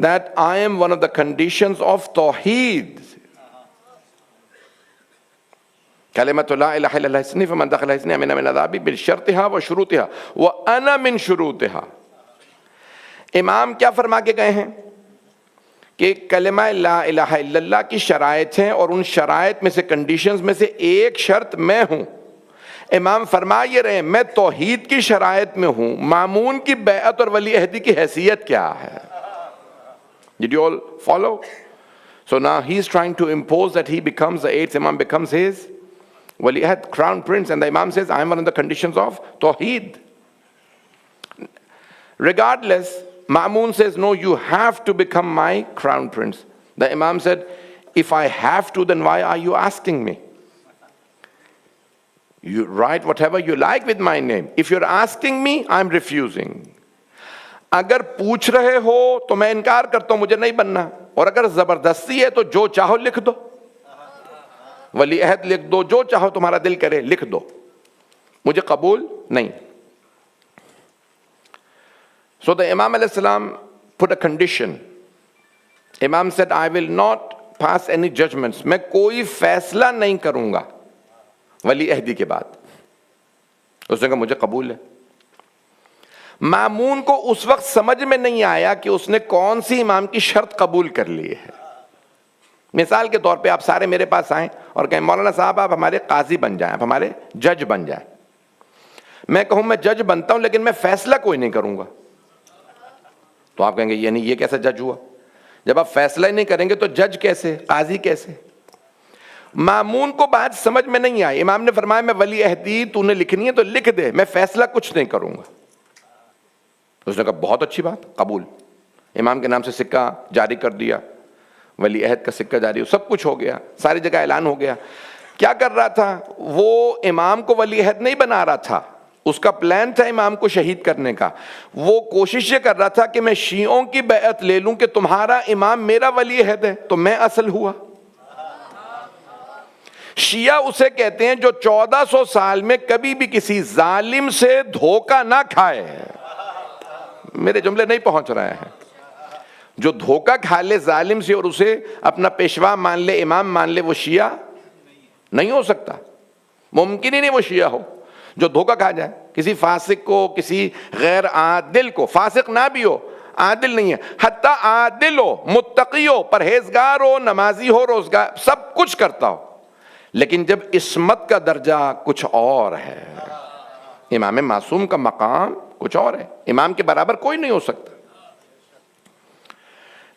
that I am one of the conditions of Tawheed. کلمۃ لا الہ الا اللہ حصنی فمن دخل حصنی امن من عذابی بشرطها وشروطها وانا من شروطها. امام کیا فرما کے گئے ہیں کہ کلمہ لا الہ الا اللہ کی شرائط ہیں، اور ان شرائط میں سے کنڈیشنز میں سے ایک شرط میں ہوں. امام فرما یہ رہے ہیں میں توحید کی شرائط میں ہوں. مامون کی بیعت اور ولی عہدی کی حیثیت کیا ہے؟ Did you all follow? So now he is trying to impose that he becomes the eighth Imam, becomes his wali ahd, crown prince, and the Imam says I am one of the conditions of Tawheed. Regardless, Ma'mun says no, you have to become my crown prince. The Imam said, if I have to, then why are you asking me? You write whatever you like with my name. If you're asking me, I'm refusing. اگر پوچھ رہے ہو تو میں انکار کرتا ہوں، مجھے نہیں بننا. اور اگر زبردستی ہے تو جو چاہو لکھ دو، ولی عہد لکھ دو، جو چاہو تمہارا دل کرے لکھ دو، مجھے قبول نہیں. So the Imam alayhi salam put a condition. Imam said, I will not pass any judgments. میں کوئی فیصلہ نہیں کروں گا ولی عہدی کے بعد. اس نے کہا مجھے قبول ہے. مامون کو اس وقت سمجھ میں نہیں آیا کہ اس نے کون سی امام کی شرط قبول کر لی ہے. مثال کے طور پہ آپ سارے میرے پاس آئیں اور کہیں مولانا صاحب آپ ہمارے قاضی بن جائیں، آپ ہمارے جج بن جائیں. میں کہوں میں جج بنتا ہوں لیکن میں فیصلہ کوئی نہیں کروں گا، تو آپ کہیں گے یعنی یہ کیسا جج ہوا؟ جب آپ فیصلہ ہی نہیں کریں گے تو جج کیسے، قاضی کیسے؟ مامون کو بات سمجھ میں نہیں آئی. امام نے فرمایا میں ولی عہدی تو نے لکھنی ہے تو لکھ دے، میں فیصلہ کچھ نہیں کروں گا. اس نے کہا بہت اچھی بات، قبول. امام کے نام سے سکہ جاری کر دیا، ولی عہد کا سکہ جاری، سب کچھ ہو گیا، ساری جگہ اعلان ہو گیا. کیا کر رہا تھا وہ؟ امام کو ولی عہد نہیں بنا رہا تھا، اس کا پلان تھا امام کو شہید کرنے کا. وہ کوشش یہ کر رہا تھا کہ میں شیعوں کی بیعت لے لوں کہ تمہارا امام میرا ولی عہد ہے تو میں اصل ہوا. شیعہ اسے کہتے ہیں جو 1400 سال میں کبھی بھی کسی ظالم سے دھوکہ نہ کھائے. میرے جملے نہیں پہنچ رہے ہیں. جو دھوکہ کھا لے ظالم سے اور اسے اپنا پیشوا مان لے، امام مان لے، وہ شیعہ نہیں ہو سکتا. ممکن ہی نہیں وہ شیعہ ہو. جو دھوکہ کھا جائے کسی فاسق کو، کسی غیر عادل کو، فاسق نہ بھی ہو، عادل نہیں ہے، حتیٰ عادل ہو، متقی ہو، پرہیزگار ہو، نمازی ہو، روزگار، سب کچھ کرتا ہو، لیکن جب عصمت کا درجہ کچھ اور ہے، امام معصوم کا مقام کچھ اور ہے، امام کے برابر کوئی نہیں ہو سکتا.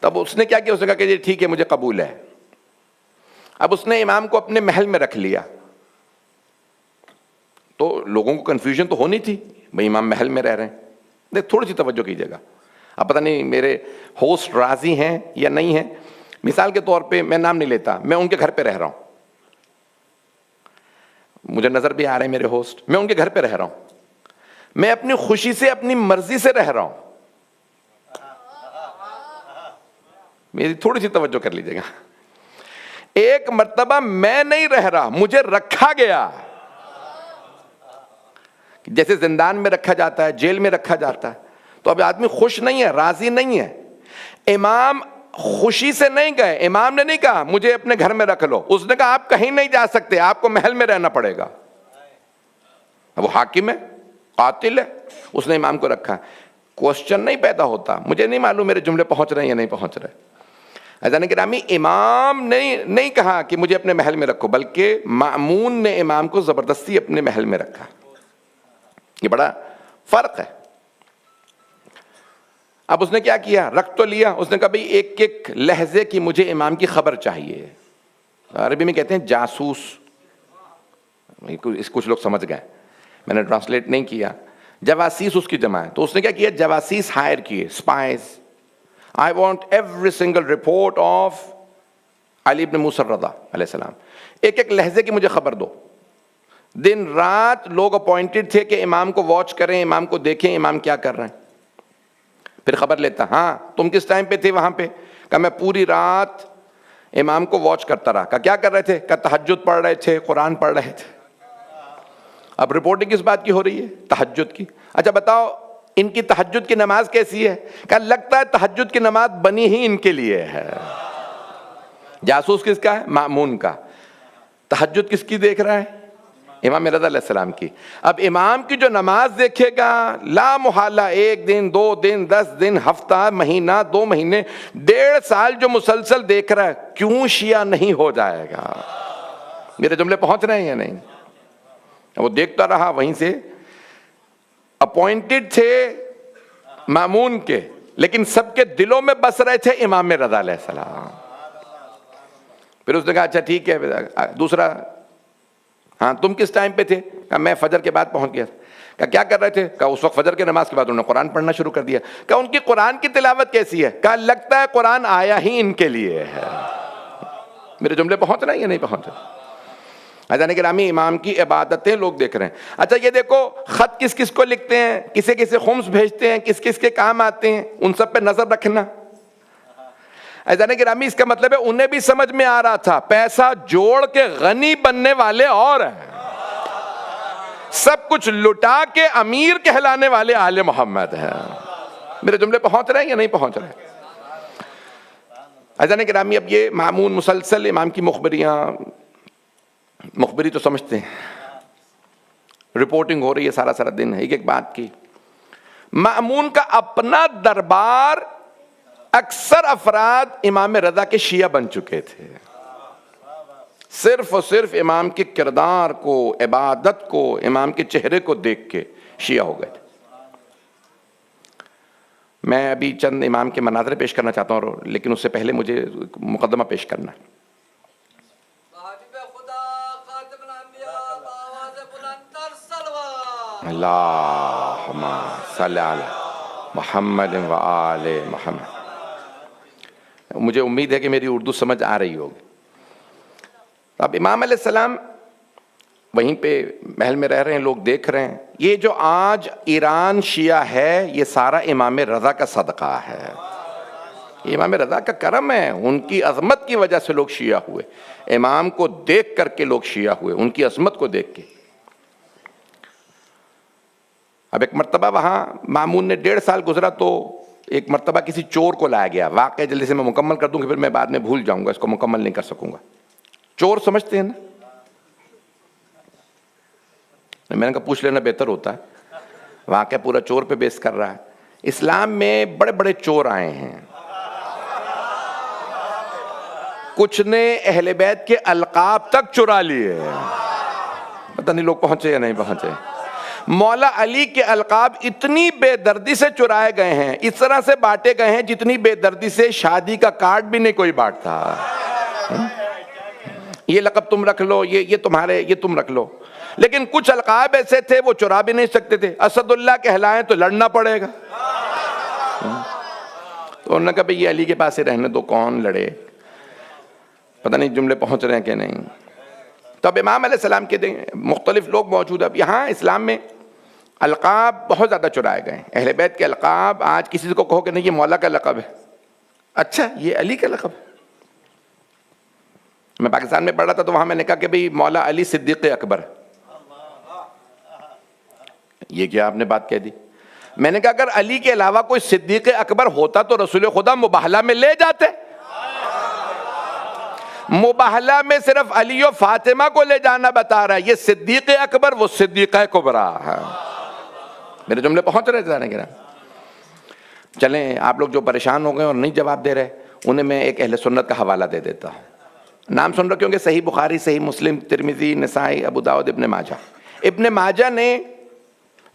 تب اس نے کیا کیا؟ اس نے کہا کہ ٹھیک ہے مجھے قبول ہے. اب اس نے امام کو اپنے محل میں رکھ لیا. تو لوگوں کو کنفیوژن تو ہونی تھی، بھئی امام محل میں رہ رہے ہیں. دیکھ تھوڑی سی توجہ کیجیے گا. اب پتہ نہیں میرے ہوسٹ راضی ہیں یا نہیں ہیں. مثال کے طور پہ میں نام نہیں لیتا، میں ان کے گھر پہ رہ رہا ہوں، مجھے نظر بھی آ رہے ہیں میرے ہوسٹ، میں ان کے گھر پہ رہ رہا ہوں، میں اپنی خوشی سے اپنی مرضی سے رہ رہا ہوں. میری تھوڑی سی توجہ کر لیجیے گا. ایک مرتبہ میں نہیں رہ رہا، مجھے رکھا گیا. جیسے زندان میں رکھا جاتا ہے، جیل میں رکھا جاتا ہے، تو اب آدمی خوش نہیں ہے، راضی نہیں ہے. امام خوشی سے نہیں گئے. امام نے نہیں کہا مجھے اپنے گھر میں رکھ لو، اس نے کہا آپ کہیں نہیں جا سکتے، آپ کو محل میں رہنا پڑے گا. وہ حاکم ہے، قاتل ہے، اس نے امام کو رکھا. کوسچن نہیں پیدا ہوتا. مجھے نہیں معلوم میرے جملے پہنچ رہے ہیں یا نہیں پہنچ رہے. عزیزان گرامی، امام نے نہیں کہا کہ مجھے اپنے محل میں رکھو، بلکہ مأمون نے امام کو زبردستی اپنے محل میں رکھا. یہ بڑا فرق ہے. اب اس نے کیا کیا؟ رکھ تو لیا. اس نے کہا بھئی ایک ایک لہجے کی مجھے امام کی خبر چاہیے. عربی میں کہتے ہیں جاسوس. کچھ لوگ سمجھ گئے، میں نے ٹرانسلیٹ نہیں کیا. جواسیس اس کی جمع ہے. تو اس نے کیا کیا؟ جواسیس ہائر کیے، spies. I want every single report of علی ابن موسیٰ الرضا علیہ السلام. ایک ایک لہجے کی مجھے خبر دو. دن رات لوگ اپوائنٹڈ تھے کہ امام کو واچ کریں، امام کو دیکھیں امام کیا کر رہے ہیں. پھر خبر لیتا، ہاں تم کس ٹائم پہ تھے وہاں پہ؟ کہ میں پوری رات امام کو واچ کرتا رہا. کہ کیا کر رہے تھے؟ کہ تہجد پڑھ رہے تھے، قرآن پڑھ رہے تھے. اب رپورٹنگ کس بات کی ہو رہی ہے؟ تہجد کی. اچھا بتاؤ ان کی تہجد کی نماز کیسی ہے؟ کہ لگتا ہے تہجد کی نماز بنی ہی ان کے لیے ہے۔ جاسوس کس کا ہے؟ مأمون کا۔ تہجد کس کی دیکھ رہا ہے؟ امام رضا علیہ السلام کی۔ اب امام کی جو نماز دیکھے گا لا محالہ 1 دن 2 دن 10 دن ہفتہ مہینہ 2 مہینے 1.5 سال جو مسلسل دیکھ رہا ہے، کیوں شیعہ نہیں ہو جائے گا؟ میرے جملے پہنچ رہے ہیں یا نہیں؟ وہ دیکھتا رہا، وہیں سے اپوائنٹڈ تھے مامون کے، لیکن سب کے دلوں میں بس رہے تھے امام رضا علیہ السلام۔ پھر اس نے کہا اچھا ٹھیک ہے دوسرا، ہاں تم کس ٹائم پہ تھے؟ کہا میں فجر کے بعد پہنچ گیا۔ کہا کیا کر رہے تھے؟ کہا اس وقت فجر کی نماز کے بعد انہوں نے قرآن پڑھنا شروع کر دیا۔ کہا ان کی قرآن کی تلاوت کیسی ہے؟ کہا لگتا ہے قرآن آیا ہی ان کے لیے ہے۔ میرے جملے پہنچ رہے ہیں یا نہیں پہنچ رہے؟ عزیزان گرامی، امام کی عبادتیں لوگ دیکھ رہے ہیں۔ اچھا یہ دیکھو خط کس کس کو لکھتے ہیں، کسے کسے خمس بھیجتے ہیں، کس کس کے کام آتے ہیں، ان سب پہ نظر رکھنا۔ عزیزان گرامی اس کا مطلب ہے انہیں بھی سمجھ میں آ رہا تھا پیسہ جوڑ کے غنی بننے والے اور ہیں، سب کچھ لٹا کے امیر کہلانے والے آل محمد ہیں۔ میرے جملے پہنچ رہے ہیں یا نہیں پہنچ رہے؟ عزیزان گرامی اب یہ مامون مسلسل امام کی مخبری تو سمجھتے ہیں، رپورٹنگ ہو رہی ہے سارا دن۔ ایک بات کی، مامون کا اپنا دربار اکثر افراد امام رضا کے شیعہ بن چکے تھے، صرف اور صرف امام کے کردار کو، عبادت کو، امام کے چہرے کو دیکھ کے شیعہ ہو گئے تھے۔ میں ابھی چند امام کے مناظر پیش کرنا چاہتا ہوں، لیکن اس سے پہلے مجھے مقدمہ پیش کرنا ہے۔ اللہم صلی علی محمد و آل محمد۔ مجھے امید ہے کہ میری اردو سمجھ آ رہی ہوگی۔ اب امام علیہ السلام وہیں پہ محل میں رہ رہے ہیں، لوگ دیکھ رہے ہیں۔ یہ جو آج ایران شیعہ ہے یہ سارا امام رضا کا صدقہ ہے، یہ امام رضا کا کرم ہے، ان کی عظمت کی وجہ سے لوگ شیعہ ہوئے، امام کو دیکھ کر کے لوگ شیعہ ہوئے، ان کی عظمت کو دیکھ کے۔ اب ایک مرتبہ وہاں مامون نے 1.5 سال گزرا تو ایک مرتبہ کسی چور کو لایا گیا۔ واقعہ جلدی سے میں مکمل کر دوں کہ پھر میں بعد میں بھول جاؤں گا، اس کو مکمل نہیں کر سکوں گا۔ چور سمجھتے ہیں نا؟ میں نے کہا پوچھ لینا بہتر ہوتا ہے، واقعہ پورا چور پہ بیس کر رہا ہے۔ اسلام میں بڑے بڑے چور آئے ہیں، کچھ نے اہل بیت کے القاب تک چرا لیے، پتہ نہیں لوگ پہنچے یا نہیں پہنچے۔ مولا علی کے القاب اتنی بے دردی سے چرائے گئے ہیں، اس طرح سے بانٹے گئے ہیں جتنی بے دردی سے شادی کا کارڈ بھی نہیں کوئی بانٹتا۔ یہ لقب تم رکھ لو، یہ تمہارے، یہ تم رکھ لو۔ لیکن کچھ القاب ایسے تھے وہ چرا بھی نہیں سکتے تھے۔ اسد اللہ کہلائیں تو لڑنا پڑے گا، تو انہوں نے کہا بھئی یہ علی کے پاس ہی رہنے دو، کون لڑے۔ پتہ نہیں جملے پہنچ رہے ہیں کہ نہیں۔ تو اب امام علیہ السلام کے مختلف لوگ موجود ہیں۔ اب یہاں اسلام میں القاب بہت زیادہ چرائے گئے ہیں، اہل بیت کے القاب۔ آج کسی کو کہو کہ نہیں یہ مولا کا لقب ہے، اچھا یہ علی کا لقب ہے۔ میں پاکستان میں پڑھ رہا تھا تو وہاں میں نے کہا کہ بھئی مولا علی صدیق اکبر، یہ کیا آپ نے بات کہہ دی؟ میں نے کہا اگر علی کے علاوہ کوئی صدیق اکبر ہوتا تو رسول خدا مباہلہ میں لے جاتے، مباہلہ میں صرف علی و فاطمہ کو لے جانا بتا رہا ہے، یہ صدیق اکبر وہ صدیقہ کبریٰ ہے۔ میرے جملے پہنچ رہے تھے نا؟ چلیں آپ لوگ جو پریشان ہو گئے اور نہیں جواب دے رہے انہیں میں ایک اہل سنت کا حوالہ دے دیتا ہوں۔ نام سن رکھے ہوں گے، صحیح بخاری، صحیح مسلم، ترمذی، نسائی، ابو داؤد، ابن ماجہ۔ ابن ماجہ نے،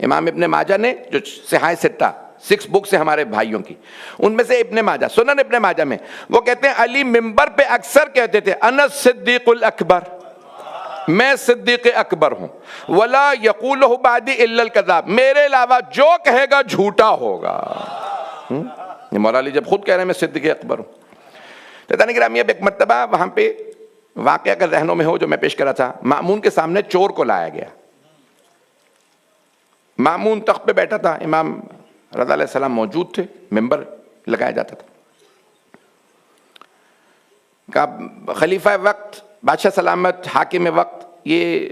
امام ابن ماجہ نے جو صحاح ستہ 6 بکس ہیں ہمارے بھائیوں کی، ان میں سے ابن ماجہ، سنن ابن ماجہ میں وہ کہتے ہیں علی منبر پہ اکثر کہتے تھے انا الصدیق الاکبر، میں صدیق اکبر ہوں، ولا یقولہ بعدی الا الکذاب، میرے علاوہ جو کہے گا جھوٹا ہوگا۔ یہ مولا علی جب خود کہہ رہے ہیں میں صدیق اکبر ہوں۔ تیتانی گرامی اب ایک مرتبہ وہاں پہ واقعہ اگر ذہنوں میں ہو جو میں پیش کرا تھا، مامون کے سامنے چور کو لایا گیا۔ مامون تخت پہ بیٹھا تھا، امام رضا علیہ السلام موجود تھے، ممبر لگایا جاتا تھا۔ کہا خلیفہ وقت، بادشاہ سلامت، حاکم وقت، یہ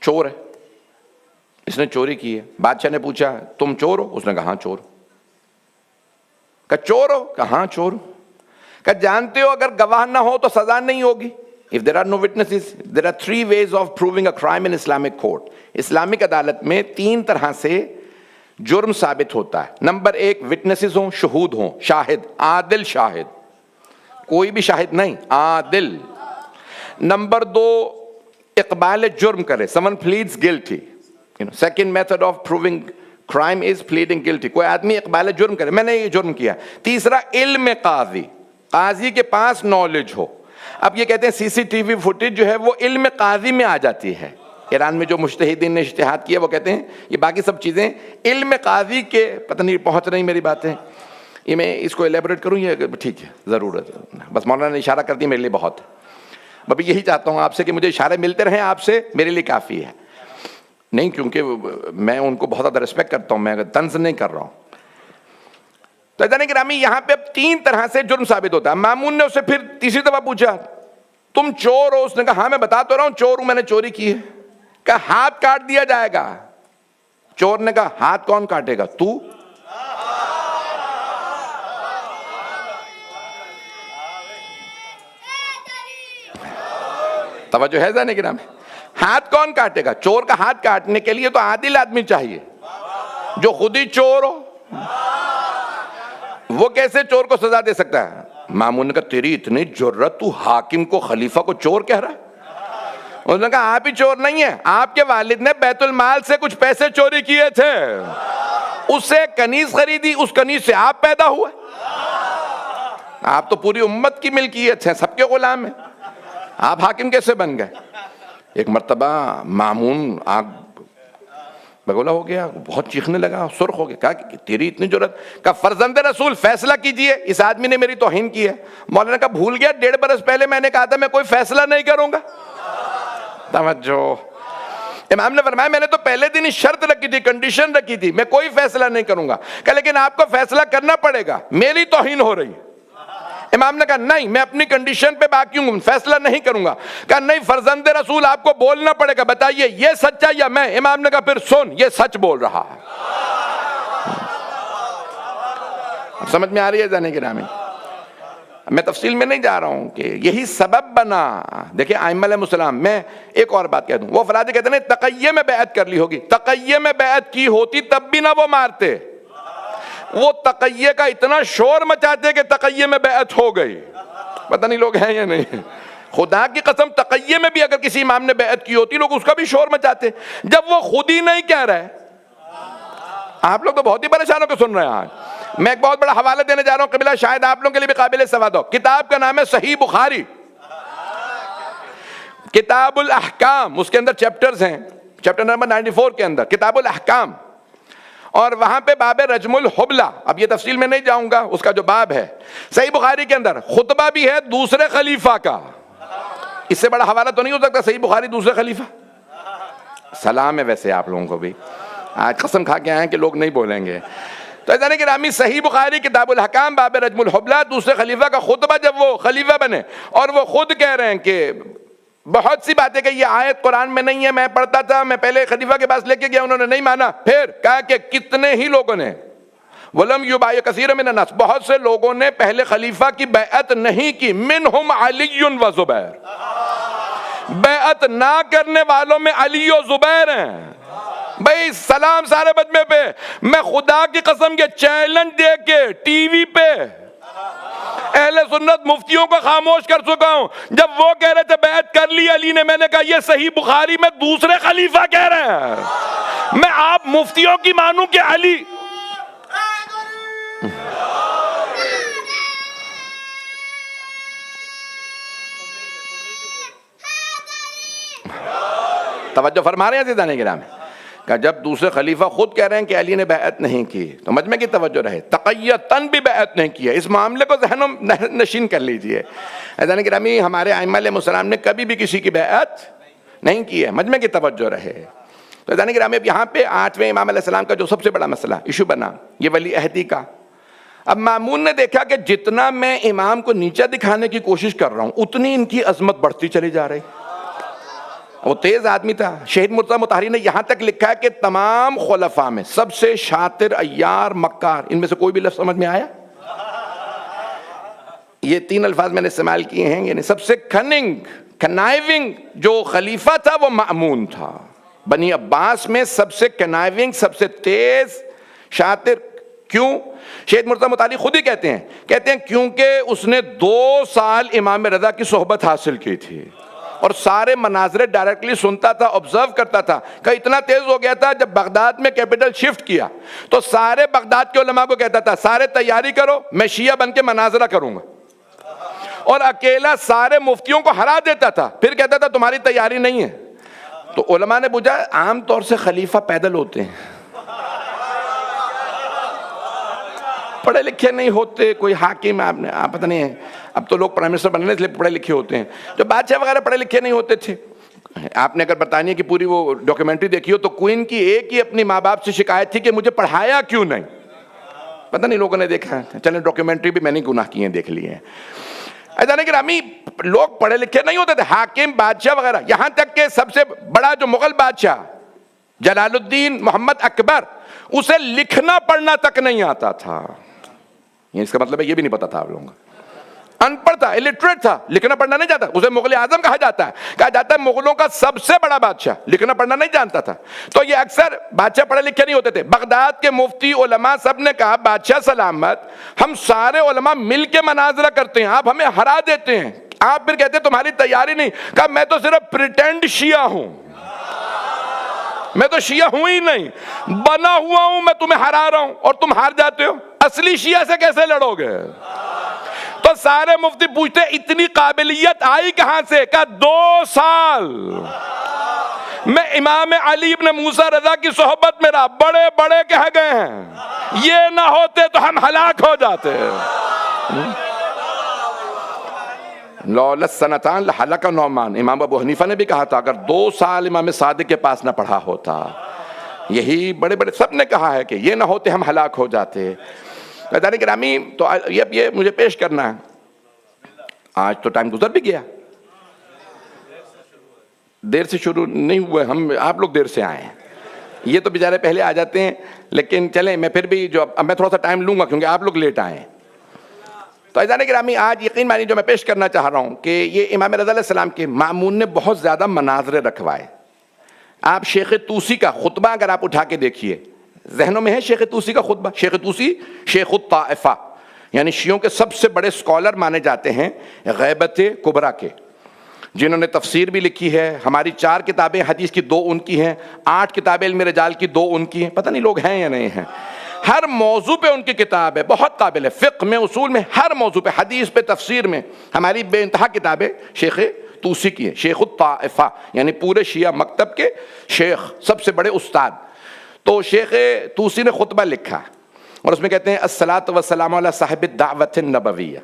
چور ہے۔ اس نے چوری کی ہے. بادشاہ نے پوچھا تم چور ہو؟ اس نے کہا ہاں چور. کہا چور ہو؟ کہا ہاں چور. کہا جانتے ہو اگر گواہ نہ ہو تو سزا نہیں ہوگی؟ If there are no witnesses, there are 3 ways of proving a crime in Islamic court. Islamic عدالت میں 3 طرح سے جرم ثابت ہوتا ہے. نمبر 1 witnesses ہوں، شہود ہوں، شاہد، عادل شاہد، کوئی بھی شاہد نہیں، عادل. نمبر 2 اقبال جرم کرے، someone pleads guilty. Second method of proving crime is pleading guilty. کوئی آدمی اقبال جرم کرے، میں نے یہ جرم کیا. تیسرا علم قاضی، قاضی کے پاس نالج ہو. اب یہ کہتے ہیں سی سی ٹی وی فوٹیج جو ہے وہ علم قاضی میں آ جاتی ہے. ایران میں جو مجتہدین نے اجتہاد کیا وہ کہتے ہیں یہ باقی سب چیزیں علم قاضی کے، پتہ نہیں پہنچ رہی میری باتیں، یہ میں اس کو ایلیبوریٹ کروں یہ ٹھیک ہے ضرورت ہے، بس مولانا نے اشارہ کر دی میرے لیے بہت. میں بھی یہی چاہتا ہوں آپ سے کہ مجھے اشارے ملتے رہیں آپ سے، میرے لیے کافی ہے. نہیں کیونکہ میں ان کو بہت زیادہ ریسپیکٹ کرتا ہوں، میں طنز نہیں کر رہا ہوں. تو عزیزان گرامی یہاں پہ اب 3 طرح سے جرم ثابت ہوتا ہے. مامون نے اسے پھر تیسری دفعہ پوچھا تم چور ہو؟ اس نے کہا ہاں میں بتا تو رہا ہوں چور ہوں، میں نے چوری کی ہے. کہا ہاتھ کاٹ دیا جائے گا. چور نے کہا ہاتھ کون کاٹے گا؟ تو. توجہ ہے ذہن گرامی، ہاتھ کون کاٹے گا؟ چور کا ہاتھ کاٹنے کے لیے تو عادل آدمی چاہیے جو خود ہی چور ہو. وہ کیسے چور کو سزا دے سکتا ہے؟ مامون نے کہا تیری اتنی جرت، تو حاکم کو، خلیفہ کو چور کہہ رہا ہے؟ انہوں نے کہا آپ ہی چور نہیں ہیں، آپ کے والد نے بیت المال سے کچھ پیسے چوری کیے تھے، اس سے کنیز خریدی، اس کنیز سے آپ پیدا ہوئے. آپ تو پوری امت کی ملکیت ہے، سب کے غلام ہیں، آپ حاکم کیسے بن گئے؟ ایک مرتبہ مامون آگ بگولا ہو گیا، بہت چیخنے لگا، سرخ ہو گیا. کہا کہ تیری اتنی جرت. کہا فرزند رسول فیصلہ کیجئے، اس آدمی نے میری توہین کی ہے. مولانا کہا بھول گیا 1.5 برس پہلے میں نے کہا تھا میں کوئی فیصلہ نہیں کروں گا. توجہ. امام نے فرمایا میں نے تو پہلے دن ہی شرط رکھی تھی، کنڈیشن رکھی تھی، میں کوئی فیصلہ نہیں کروں گا. کہ لیکن آپ کو فیصلہ کرنا پڑے گا، میری توہین ہو رہی ہے. امام نے کہا نہیں میں اپنی کنڈیشن پہ باقی ہوں، فیصلہ نہیں کروں گا. کہا نہیں فرزند رسول آپ کو بولنا پڑے گا، بتائیے یہ سچا یا میں؟ امام نے کہا پھر سن، یہ سچ بول رہا ہے. سمجھ میں آ رہی ہے جانے کے نامی؟ میں تفصیل میں نہیں جا رہا ہوں کہ یہی سبب بنا. دیکھیں ائمہ علیہ السلام، میں ایک اور بات کہہ دوں، وہ افراد کہتے ہیں تقیہ میں بیعت کر لی ہوگی، تقیہ میں بیعت کی ہوتی تب بھی نہ وہ مارتے. وہ تقیہ کا اتنا شور مچاتے کہ تقیہ میں بیعت ہو گئی. پتہ نہیں لوگ ہیں یا نہیں، خدا کی قسم تقیہ میں بھی اگر کسی امام نے بیعت کی ہوتی لوگ اس کا بھی شور مچاتے. جب وہ خود ہی نہیں کہہ رہے، آپ لوگ تو بہت ہی پریشان ہو کے سن رہے ہیں. آج میں ایک بہت بڑا حوالہ دینے جا رہا ہوں قبلہ، شاید آپ لوگوں کے لیے بھی قابل سواد ہو. کتاب کا نام ہے صحیح بخاری، کتاب الاحکام، اس کے اندر چیپٹرز ہیں. چیپٹر نمبر 94 کے اندر کتاب الاحکام، اور وہاں پہ باب رجم الحبلہ. اب یہ تفصیل میں نہیں جاؤں گا، اس کا جو باب ہے صحیح بخاری کے اندر خطبہ بھی ہے دوسرے خلیفہ کا. اس سے بڑا حوالہ تو نہیں ہو سکتا صحیح بخاری دوسرے خلیفہ. سلام ہے ویسے آپ لوگوں کو بھی، آج قسم کھا کے آئے ہیں کہ لوگ نہیں بولیں گے. تو ایسا نہیں کہ رامی صحیح بخاری کتاب الحکام باب رجم الحبلہ، دوسرے خلیفہ کا خطبہ جب وہ خلیفہ بنے، اور وہ خود کہہ رہے ہیں کہ بہت سی باتیں کہ یہ آیت قرآن میں نہیں ہے، میں پڑھتا تھا، میں پہلے خلیفہ کے پاس لے کے گیا، انہوں نے نہیں مانا. پھر کہا کہ کتنے ہی لوگوں نے وَلَمْ يُبَايِعْ كَثِيرٌ مِنَ النَّاسِ، بہت سے لوگوں نے پہلے خلیفہ کی بیعت نہیں کی. مِنْهُمْ عَلِيٌّ وَزُبَيْرٌ، بیعت نہ کرنے والوں میں علی و زبیر ہیں. بھئی سلام سارے مجمع پہ، میں خدا کی قسم کے چیلنج دے کے ٹی وی پہ اہل سنت مفتیوں کو خاموش کر چکا ہوں. جب وہ کہہ رہے تھے بیعت کر لی علی نے، میں نے کہا یہ صحیح بخاری میں دوسرے خلیفہ کہہ رہے ہیں، میں آپ مفتیوں کی مانوں کہ علی. توجہ فرما رہے ہیں عزیزان کرام؟ کہ جب دوسرے خلیفہ خود کہہ رہے ہیں کہ علی نے بیعت نہیں کی تو مجمع کی توجہ رہے، تقیتاً بھی بیعت نہیں کی ہے. اس معاملے کو ذہنوں نشین کر لیجئے. عزیزان گرامی ہمارے ائمہ علیہ السلام نے کبھی بھی کسی کی بیعت نہیں کی ہے، مجمع کی توجہ رہے. تو عزیزان گرامی اب یہاں پہ 8ویں امام علیہ السلام کا جو سب سے بڑا مسئلہ ایشو بنا یہ ولی عہدی کا. اب مامون نے دیکھا کہ جتنا میں امام کو نیچا دکھانے کی کوشش کر رہا ہوں اتنی ان کی عظمت بڑھتی چلی جا رہی. وہ تیز آدمی تھا. شہید مرتضیٰ مطہری نے یہاں تک لکھا ہے کہ تمام خلفاء میں سب سے شاطر، عیار، مکار، ان میں سے کوئی بھی لفظ سمجھ میں آیا؟ یہ 3 الفاظ میں نے استعمال کیے ہیں. یعنی سب سے کنائیونگ جو خلیفہ تھا وہ مأمون تھا. بنی عباس میں سب سے کنائیونگ، سب سے تیز، شاطر. کیوں؟ شہید مرتضیٰ مطہری خود ہی کہتے ہیں کیونکہ اس نے 2 سال امام رضا کی صحبت حاصل کی تھی اور سارے مناظر ڈائریکٹلی سنتا تھا، آبزرو کرتا تھا. کہ اتنا تیز ہو گیا تھا جب بغداد میں کیپٹل شفٹ کیا تو سارے بغداد کے علماء کو کہتا تھا سارے تیاری کرو، میں شیعہ بن کے مناظرہ کروں گا، اور اکیلا سارے مفتیوں کو ہرا دیتا تھا. پھر کہتا تھا تمہاری تیاری نہیں ہے. تو علماء نے پوچھا عام طور سے خلیفہ پیدل ہوتے ہیں، پڑھے لکھے نہیں ہوتے. کوئی حاکم آپ پتہ نہیں ہے، اب تو لوگ پرائم منسٹر بننے اس لیے پڑھے لکھے ہوتے ہیں. جو بادشاہ وغیرہ پڑھے لکھے نہیں ہوتے تھے. آپ نے اگر برطانیہ کی پوری وہ ڈاکیومنٹری دیکھی ہو تو کوئین کی ایک ہی اپنی ماں باپ سے شکایت تھی کہ مجھے پڑھایا کیوں نہیں. پتہ نہیں لوگوں نے دیکھا ہے. چلیں ڈاکیومنٹری بھی میں نے گناہ کیے ہیں دیکھ لیے ہیں. ایسا گرامی لوگ پڑھے لکھے نہیں ہوتے تھے، حاکم، بادشاہ وغیرہ. یہاں تک کہ سب سے بڑا جو مغل بادشاہ جلال الدین محمد اکبر، اسے لکھنا پڑھنا تک نہیں آتا تھا. یہ اس کا مطلب ہے یہ بھی نہیں پتا تھا آپ لوگوں کو. ان پڑھ تھا، الٹریٹ تھا، لکھنا پڑھنا نہیں جانتا. اسے مغل اعظم کہا جاتا ہے مغلوں کا سب سے بڑا بادشاہ لکھنا پڑھنا نہیں جانتا تھا. تو یہ اکثر بادشاہ پڑھے لکھے نہیں ہوتے تھے. بغداد کے مفتی، علماء سب نے کہا بادشاہ سلامت، ہم سارے علماء مل کے مناظرہ کرتے ہیں، آپ ہمیں ہرا دیتے ہیں. آپ پھر کہتے ہیں تمہاری تیاری نہیں. کہا میں تو صرف پریٹینڈ شیعہ ہوں، میں تو شیعہ ہوں ہی نہیں، بنا ہوا ہوں. میں تمہیں ہرا رہا ہوں اور تم ہار جاتے ہو. اصلی شیعہ سے کیسے لڑو گے؟ تو سارے مفتی پوچھتے اتنی قابلیت آئی کہاں سے؟ کہا 2 سال میں امام علی ابن موسیٰ رضا کی صحبت میں رہا، بڑے بڑے کہہ گئے ہیں، یہ نہ ہوتے تو ہم ہلاک ہو جاتے. لولا السنتان لہلک نعمان. امام ابو حنیفہ نے بھی کہا تھا اگر 2 سال امام صادق کے پاس نہ پڑھا ہوتا. یہی بڑے بڑے سب نے کہا ہے کہ یہ نہ ہوتے ہم ہلاک ہو جاتے. گرامی تو یہ مجھے پیش کرنا ہے. آج تو ٹائم گزر بھی گیا، دیر سے شروع نہیں ہوئے ہم، آپ لوگ دیر سے آئے ہیں. یہ تو بیچارے پہلے آ جاتے ہیں. لیکن چلیں میں پھر بھی اب میں تھوڑا سا ٹائم لوں گا کیونکہ آپ لوگ لیٹ آئے ہیں. تو عزیزان گرامی آج یقین مانی جو میں پیش کرنا چاہ رہا ہوں کہ یہ امام رضا علیہ السلام کے مأمون نے بہت زیادہ مناظرے رکھوائے. آپ شیخ طوسی کا خطبہ اگر آپ اٹھا کے دیکھیے، ذہنوں میں ہے شیخ طوسی کا خطبہ؟ شیخ طوسی شیخ الطائفہ، یعنی شیعوں کے سب سے بڑے سکولر مانے جاتے ہیں غیبت کبریٰ کے، جنہوں نے تفسیر بھی لکھی ہے. ہماری 4 کتابیں حدیث کی 2 ان کی ہیں، 8 کتابیں علم رجال کی 2 ان کی ہیں. پتہ نہیں لوگ ہیں یا نہیں ہیں. ہر موضوع پہ ان کی کتاب ہے، بہت قابل ہے. فقہ میں، اصول میں، ہر موضوع پہ، حدیث پہ، تفسیر میں. ہماری بے انتہا کتابیں شیخ طوسی کی ہیں، شیخ الطائفہ، یعنی پورے شیعہ مکتب کے شیخ، سب سے بڑے استاد. تو شیخ طوسی نے خطبہ لکھا اور اس میں کہتے ہیں الصلاۃ والسلام علی صاحب الدعوت النبویہ.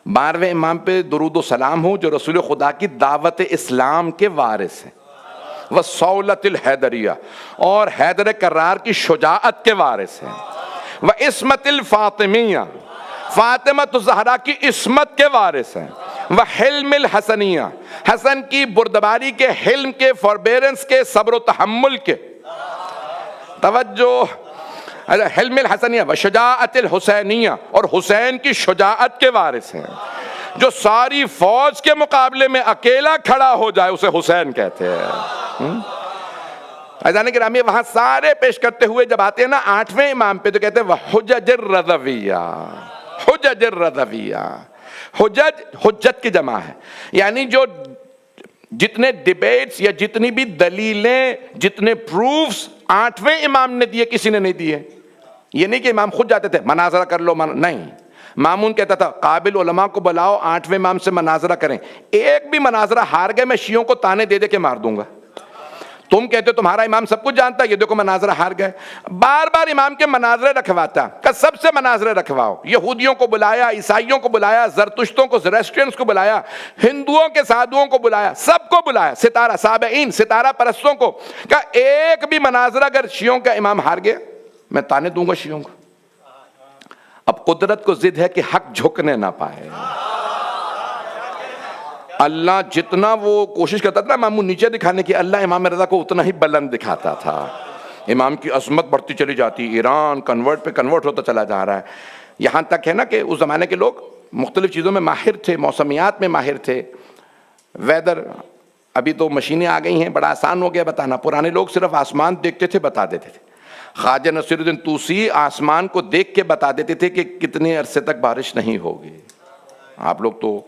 12ویں امام پہ درود و سلام ہو جو رسول خدا کی دعوت اسلام کے وارث ہیں، وصولۃ الحیدریہ، اور حیدر کرار کی شجاعت کے وارث ہیں، وعصمت الفاطمیہ، فاطمۃ الزہرا کی عصمت کے وارث ہیں، وحلم الحسنیہ، حسن کی بردباری کے، حلم کے، فوربیرنس کے، صبر و تحمل کے، توجہ، حلم الحسنیہ، وشجاعت الحسینیہ، اور حسین کی شجاعت کے وارث ہیں. جو ساری فوج کے مقابلے میں اکیلا کھڑا ہو جائے اسے حسین کہتے ہیں. عزیزان گرامی وہاں سارے پیش کرتے ہوئے جب آتے ہیں نا 8ویں امام پہ تو کہتے ہیں وحجج الرضویہ، حجج الرضویہ. حجج حجت کی جمع ہے، یعنی جو جتنے ڈیبیٹس یا جتنی بھی دلیلیں، جتنے پروفز 8ویں امام نے دیے کسی نے نہیں دیے. یہ نہیں کہ امام خود جاتے تھے مناظرہ کر لو، نہیں. مامون کہتا تھا قابل علماء کو بلاؤ 8ویں امام سے مناظرہ کریں. ایک بھی مناظرہ ہار گئے میں شیعوں کو تانے دے دے کے مار دوں گا. تم کہتے ہو تمہارا امام سب کچھ جانتا ہے، یہ دیکھو مناظرہ ہار گئے. بار بار امام کے مناظرے رکھواتا کہ سب سے مناظرے رکھواؤ. یہودیوں کو بلایا، عیسائیوں کو بلایا، زرتشتوں کو، زرسٹرینز کو بلایا، ہندوؤں کے سادھوؤں کو بلایا، سب کو بلایا، ستارہ سابعین، ستارہ پرستوں کو. کہ ایک بھی مناظرہ اگر شیعوں کا امام ہار گیا میں تانے دوں گا شیعوں کو. اب قدرت کو ضد ہے کہ حق جھکنے نہ پائے. اللہ جتنا وہ کوشش کرتا تھا مامون نیچے دکھانے کی، اللہ امام رضا کو اتنا ہی بلند دکھاتا تھا. امام کی عظمت بڑھتی چلی جاتی، ایران کنورٹ پہ کنورٹ ہوتا چلا جا رہا ہے. یہاں تک ہے نا کہ اس زمانے کے لوگ مختلف چیزوں میں ماہر تھے، موسمیات میں ماہر تھے، ویدر. ابھی تو مشینیں آ گئی ہیں، بڑا آسان ہو گیا بتانا. پرانے لوگ صرف آسمان دیکھتے تھے، بتا دیتے تھے. خواجہ نصیر الدین طوسی آسمان کو دیکھ کے بتا دیتے تھے کہ کتنے عرصے تک بارش نہیں ہوگی. آپ لوگ تو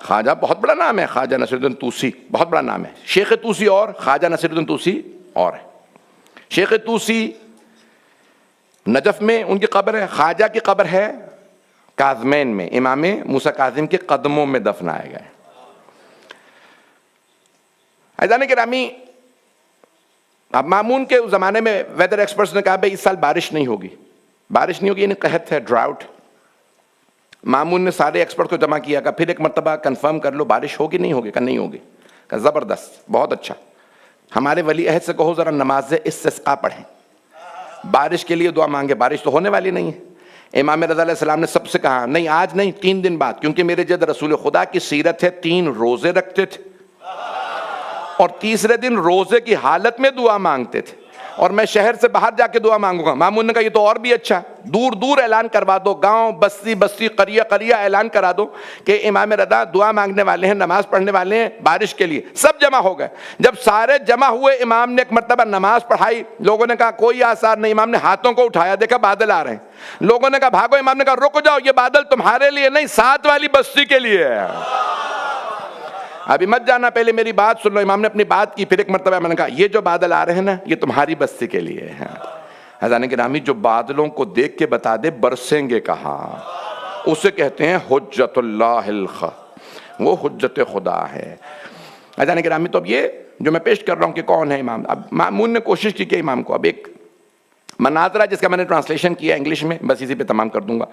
خواجہ بہت بڑا نام ہے، خواجہ نصیر الدین طوسی بہت بڑا نام ہے. شیخ طوسی اور خواجہ نصیر الدین طوسی اور ہے. شیخ طوسی نجف میں ان کی قبر ہے، خواجہ کی قبر ہے کاظمین میں، امام موسیٰ کاظم کے قدموں میں دفنائے گئے. عزیزان گرامی، اب مامون کے زمانے میں ویدر ایکسپرٹس نے کہا بھائی اس سال بارش نہیں ہوگی. بارش نہیں ہوگی یعنی قحط ہے، ڈراؤٹ. مامون نے سارے ایکسپرٹ کو جمع کیا، کہ پھر ایک مرتبہ کنفرم کر لو بارش ہوگی نہیں ہوگی. کہ نہیں ہوگی. کہ زبردست، بہت اچھا. ہمارے ولی عہد سے کہو ذرا نماز استسقاء پڑھیں، بارش کے لیے دعا مانگے. بارش تو ہونے والی نہیں ہے. امام رضا علیہ السلام نے سب سے کہا نہیں آج نہیں 3 دن بعد، کیونکہ میرے جد رسول خدا کی سیرت ہے 3 روزے رکھتے تھے اور تیسرے دن روزے کی حالت میں دعا مانگتے تھے، اور میں شہر سے باہر جا کے دعا مانگوں گا. مامون نے کہا یہ تو اور بھی اچھا، دور دور اعلان کروا دو، گاؤں بستی بستی قریہ قریہ اعلان کرا دو کہ امام رضا دعا مانگنے والے ہیں، نماز پڑھنے والے ہیں بارش کے لیے. سب جمع ہو گئے. جب سارے جمع ہوئے امام نے ایک مرتبہ نماز پڑھائی. لوگوں نے کہا کوئی آثار نہیں. امام نے ہاتھوں کو اٹھایا، دیکھا بادل آ رہے ہیں. لوگوں نے کہا بھاگو. امام نے کہا رک جاؤ، یہ بادل تمہارے لیے نہیں، ساتھ والی بستی کے لیے ہے. ابھی مت جانا، پہلے میری بات سن لو. امام نے اپنی بات کی. پھر ایک مرتبہ میں نے کہا یہ جو بادل آ رہے ہیں نا یہ تمہاری بستی کے لیے ہے. حضران گرامی، جو بادلوں کو دیکھ کے بتا دے برسیں گے کہاں، اسے کہتے ہیں حجت اللہ وہ حجت خدا ہے. حضران گرامی، تو اب یہ جو میں پیش کر رہا ہوں کہ کون ہے امام. اب مامون نے کوشش کی کہ امام کو، اب ایک مناظرہ جس کا میں نے ٹرانسلیشن کیا انگلش میں، بس اسی پہ تمام کر دوں گا.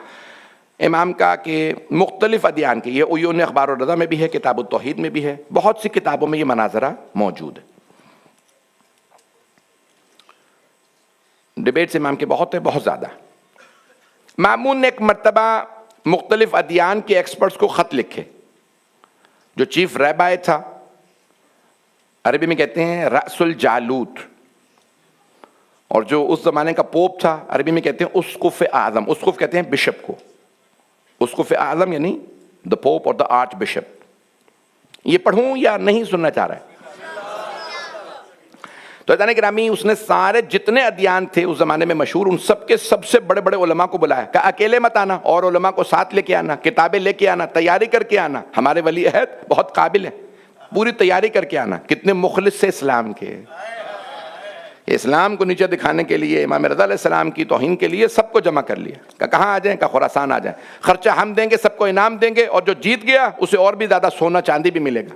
امام کا کہ مختلف ادیان کے، یہ عیون اخبار الرضا میں بھی ہے، کتاب التوحید میں بھی ہے، بہت سی کتابوں میں یہ مناظرہ موجود ہے. ڈیبیٹس امام کے بہت ہیں، بہت زیادہ. مامون نے ایک مرتبہ مختلف ادیان کے ایکسپرٹس کو خط لکھے. جو چیف ریبائے تھا، عربی میں کہتے ہیں رأس الجالوت، اور جو اس زمانے کا پوپ تھا، عربی میں کہتے ہیں اسقف اعظم. اسقف کہتے ہیں بشپ کو. اسقف اعظم یعنی دا پوپ اور دا آرچ بشپ. یہ پڑھوں یا نہیں سننا چاہ رہا ہے؟ تو حضرات گرامی، اس نے سارے جتنے ادیان تھے اس زمانے میں مشہور، ان سب کے سب سے بڑے بڑے علماء کو بلایا. کہ اکیلے مت آنا، اور علماء کو ساتھ لے کے آنا، کتابیں لے کے آنا، تیاری کر کے آنا. ہمارے ولی عہد بہت قابل ہیں، پوری تیاری کر کے آنا. کتنے مخلص سے اسلام کے، اسلام کو نیچے دکھانے کے لیے، امام رضا علیہ السلام کی توہین کے لیے سب کو جمع کر لیا. کہ کہاں آ جائیں؟ کہ خراسان آ جائیں. خرچہ ہم دیں گے، سب کو انعام دیں گے، اور جو جیت گیا اسے اور بھی زیادہ سونا چاندی بھی ملے گا.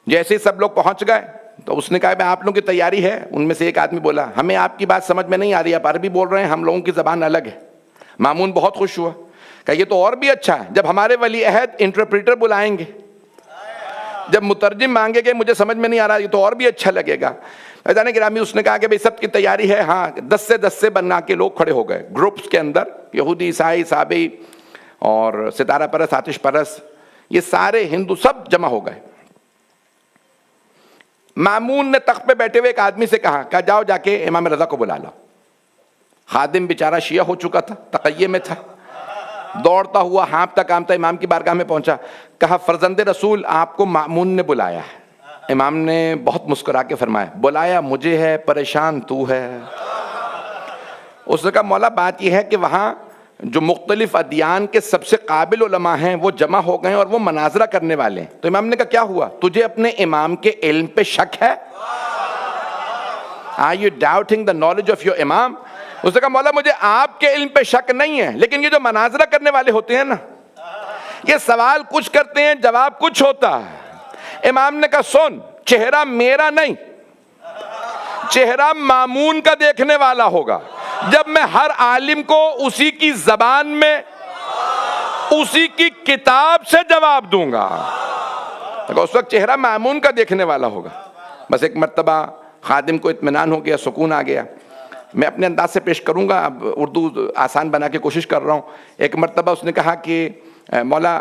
جیسے سب لوگ پہنچ گئے تو اس نے کہا کہ آپ لوگوں کی تیاری ہے. ان میں سے ایک آدمی بولا ہمیں آپ کی بات سمجھ میں نہیں آ رہی، آپ عربی بول رہے ہیں، ہم لوگوں کی زبان الگ ہے. مامون بہت خوش ہوا. کہ یہ تو اور بھی اچھا ہے، جب ہمارے ولی عہد انٹرپریٹر بلائیں گے، جب مترجم مانگے گے، مجھے سمجھ میں نہیں آ رہا، یہ تو اور بھی اچھا لگے گا. حضرات گرامی، اس نے کہا کہ بھئی سب کی تیاری ہے. ہاں، 10 سے بنا کے لوگ کھڑے ہو گئے گروپس کے اندر، یہودی، عیسائی، صابئی اور ستارہ پرست، آتش پرست، یہ سارے ہندو سب جمع ہو گئے. مامون نے تخت پہ بیٹھے ہوئے ایک آدمی سے کہا کہ جاؤ جا کے امام رضا کو بلا لاؤ. خادم بیچارہ شیعہ ہو چکا تھا، تقیہ میں تھا، دوڑتا ہوا ہانپتا کامتا امام کی بارگاہ میں پہنچا. کہا فرزند رسول، آپ کو مامون نے بلایا ہے. امام نے بہت مسکرا کے فرمایا بلایا مجھے ہے، پریشان تو ہے. اس نے کہا مولا بات یہ ہے کہ وہاں جو مختلف ادیان کے سب سے قابل علماء ہیں وہ جمع ہو گئے ہیں اور وہ مناظرہ کرنے والے ہیں. تو امام نے کہا کیا ہوا؟ تجھے اپنے امام کے علم پہ شک ہے؟ Are you doubting the knowledge of your imam? اس نے کہا مولا مجھے آپ کے علم پہ شک نہیں ہے، لیکن یہ جو مناظرہ کرنے والے ہوتے ہیں نا، یہ سوال کچھ کرتے ہیں، جواب کچھ ہوتا ہے. امام نے کہا سن، چہرہ میرا نہیں، چہرہ مامون کا دیکھنے والا ہوگا. جب میں ہر عالم کو اسی کی زبان میں، اسی کی کتاب سے جواب دوں گا، اس وقت چہرہ مامون کا دیکھنے والا ہوگا. بس ایک مرتبہ خادم کو اطمینان ہو گیا، سکون آ گیا. میں اپنے انداز سے پیش کروں گا، اب اردو آسان بنا کے کوشش کر رہا ہوں. ایک مرتبہ اس نے کہا کہ مولا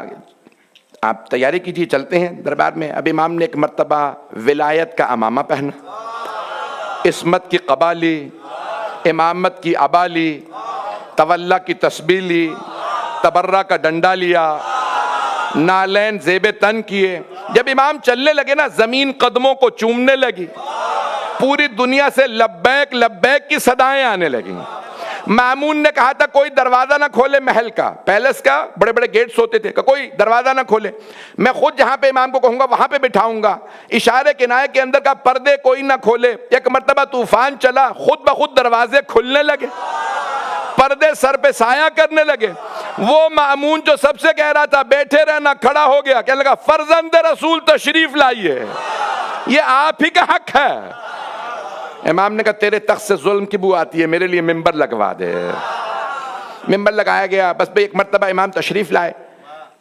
آپ تیاری کیجیے، چلتے ہیں دربار میں. اب امام نے ایک مرتبہ ولایت کا امامہ پہنا، عصمت کی قبا لی، امامت کی عبا لی، تولا کی تسبیح لی، تبرہ کا ڈنڈا لیا، نالین زیب تن کیے. جب امام چلنے لگے نا زمین قدموں کو چومنے لگی، پوری دنیا سے لبیک لبیک کی صدائیں آنے لگیں. مامون نے کہا تھا کوئی دروازہ نہ کھولے محل کا، پیلس کا بڑے بڑے گیٹس ہوتے تھے، کہ کوئی دروازہ نہ کھولے، میں خود جہاں پہ امام کو کہوں گا وہاں پہ بٹھاؤں گا. اشارے کنائے کے اندر کا پردے کوئی نہ کھولے. ایک مرتبہ طوفان چلا، خود بخود دروازے کھلنے لگے، پردے سر پہ سایہ کرنے لگے. وہ مامون جو سب سے کہہ رہا تھا بیٹھے رہنا، کھڑا ہو گیا، کہنے لگا فرزند رسول تشریف لائیے، یہ آپ ہی کا حق ہے. امام نے کہا تیرے تخت سے ظلم کی بو آتی ہے، میرے لیے ممبر لگوا دے. ممبر لگایا گیا. بس بھئی ایک مرتبہ امام تشریف لائے.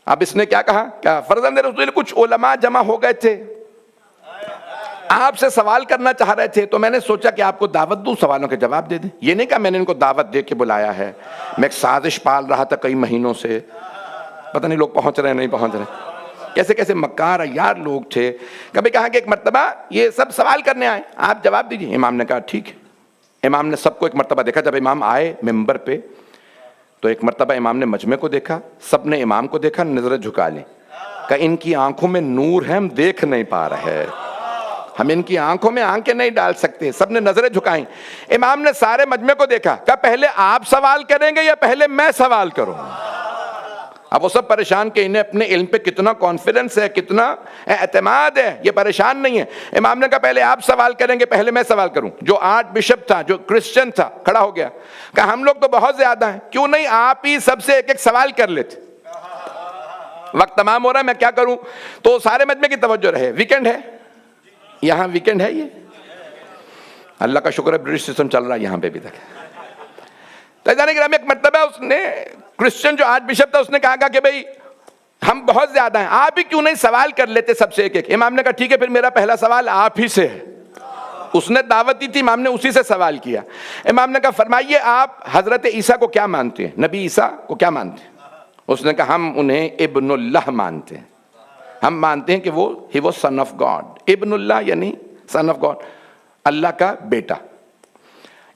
اب اس نے کیا کہا کہ فرزند رسول، کچھ علماء جمع ہو گئے تھے، آپ سے سوال کرنا چاہ رہے تھے، تو میں نے سوچا کہ آپ کو دعوت دوں، سوالوں کے جواب دے دیں. یہ نہیں کہا میں نے ان کو دعوت دے کے بلایا ہے، میں ایک سازش پال رہا تھا کئی مہینوں سے، پتہ نہیں لوگ پہنچ رہے ہیں نہیں پہنچ رہے. کیسے کیسے مکار عیار لوگ تھے. کبھی کہا کہ ایک مرتبہ یہ سب سوال کرنے آئے، آپ جواب دیجیے. امام نے کہا ٹھیک ہے. امام نے سب کو ایک مرتبہ دیکھا. جب امام آئے ممبر پہ تو ایک مرتبہ امام نے مجمع کو دیکھا، سب نے امام کو دیکھا، نظریں جھکا لیں. کہ ان کی آنکھوں میں نور ہے، ہم دیکھ نہیں پا رہے، ہم ان کی آنکھوں میں آنکھیں نہیں ڈال سکتے. سب نے نظریں جھکائیں. امام نے سارے مجمع کو دیکھا، کہا پہلے آپ سوال کریں گے یا پہلے میں سوال کروں؟ اب وہ سب پریشان کہ انہیں اپنے علم پہ کتنا کانفیڈنس ہے، کتنا اعتماد ہے، یہ پریشان نہیں ہے. امام نے کہا پہلے آپ سوال کریں گے پہلے میں سوال کروں. جو آرٹ بشپ تھا، جو کرسچن تھا، کھڑا ہو گیا. کہا ہم لوگ تو بہت زیادہ ہیں، کیوں نہیں آپ ہی سب سے ایک ایک سوال کر لیتے؟ وقت تمام ہو رہا ہے، میں کیا کروں؟ تو سارے مجمع کی توجہ رہے. ویکنڈ ہے یہاں، ویکنڈ ہے یہ، اللہ کا شکر ہے برٹش سسٹم چل رہا ہے یہاں پہ بھی تک. تو جانے کہ ایک مرتبہ اس نے کرسچن جو آرچ بشپ تھا اس نے کہا کہ بھئی ہم بہت زیادہ ہیں، آپ ہی کیوں نہیں سوال کر لیتے سب سے ایک ایک؟ امام نے کہا ٹھیک ہے پھر میرا پہلا سوال آپ ہی سے ہے. اس نے دعوت دی تھی، امام نے اسی سے سوال کیا. امام نے کہا فرمائیے آپ حضرت عیسیٰ کو کیا مانتے ہیں، نبی عیسیٰ کو کیا مانتے ہیں؟ اس نے کہا ہم انہیں ابن اللہ مانتے ہیں، ہم مانتے ہیں کہ وہ ہی واز سن آف گاڈ. ابن اللہ یعنی سن آف گاڈ، اللہ کا بیٹا.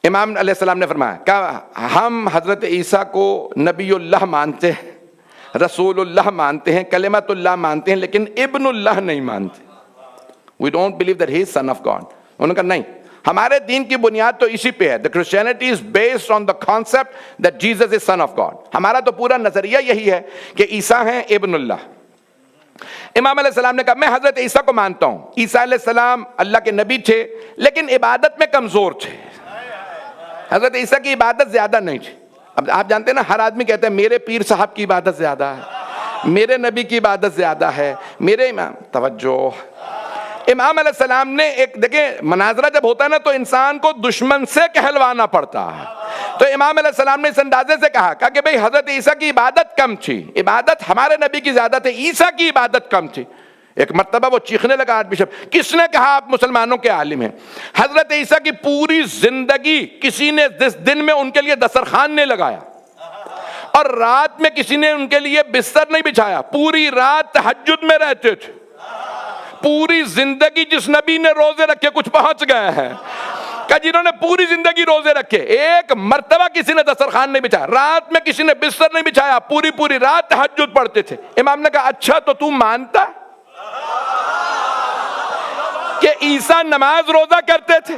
امام علیہ السلام نے فرمایا کہ ہم حضرت عیسیٰ کو نبی اللہ مانتے ہیں، رسول اللہ مانتے ہیں، کلمت اللہ مانتے ہیں، لیکن ابن اللہ نہیں مانتے. We don't believe that he is son of God. انہوں نے کہا نہیں، ہمارے دین کی بنیاد تو اسی پہ ہے. The Christianity is based on the concept that Jesus is son of God. ہمارا تو پورا نظریہ یہی ہے کہ عیسیٰ ہیں ابن اللہ. امام علیہ السلام نے کہا میں حضرت عیسیٰ کو مانتا ہوں. عیسیٰ علیہ السلام اللہ کے نبی تھے لیکن عبادت میں کمزور تھے. حضرت عیسیٰ کی عبادت زیادہ نہیں تھی. اب آپ جانتے ہیں نا، ہر آدمی کہتا ہے میرے پیر صاحب کی عبادت زیادہ ہے، میرے نبی کی عبادت زیادہ ہے، میرے امام. توجہ، امام علیہ السلام نے ایک دیکھیں مناظرہ جب ہوتا ہے نا تو انسان کو دشمن سے کہلوانا پڑتا ہے. تو امام علیہ السلام نے اس اندازے سے کہا کہ بھئی حضرت عیسیٰ کی عبادت کم تھی، عبادت ہمارے نبی کی زیادہ تھی، عیسیٰ کی عبادت کم تھی. ایک مرتبہ وہ چیخنے لگا آرچ بشپ، کس نے کہا آپ مسلمانوں کے عالم ہیں؟ حضرت عیسیٰ کی پوری زندگی کسی نے جس دن میں ان کے لیے دسترخوان نہیں لگایا اور رات میں کسی نے ان کے لیے بستر نہیں بچھایا، پوری رات تہجد میں رہتے تھے. پوری زندگی جس نبی نے روزے رکھے کچھ پہنچ گئے ہیں کہ جنہوں نے پوری زندگی روزے رکھے، ایک مرتبہ کسی نے دسترخوان نہیں بچھایا، رات میں کسی نے بستر نہیں بچھایا، پوری رات تہجد پڑھتے تھے. امام نے کہا اچھا تو تم مانتا کہ عیسیٰ نماز روزہ کرتے تھے؟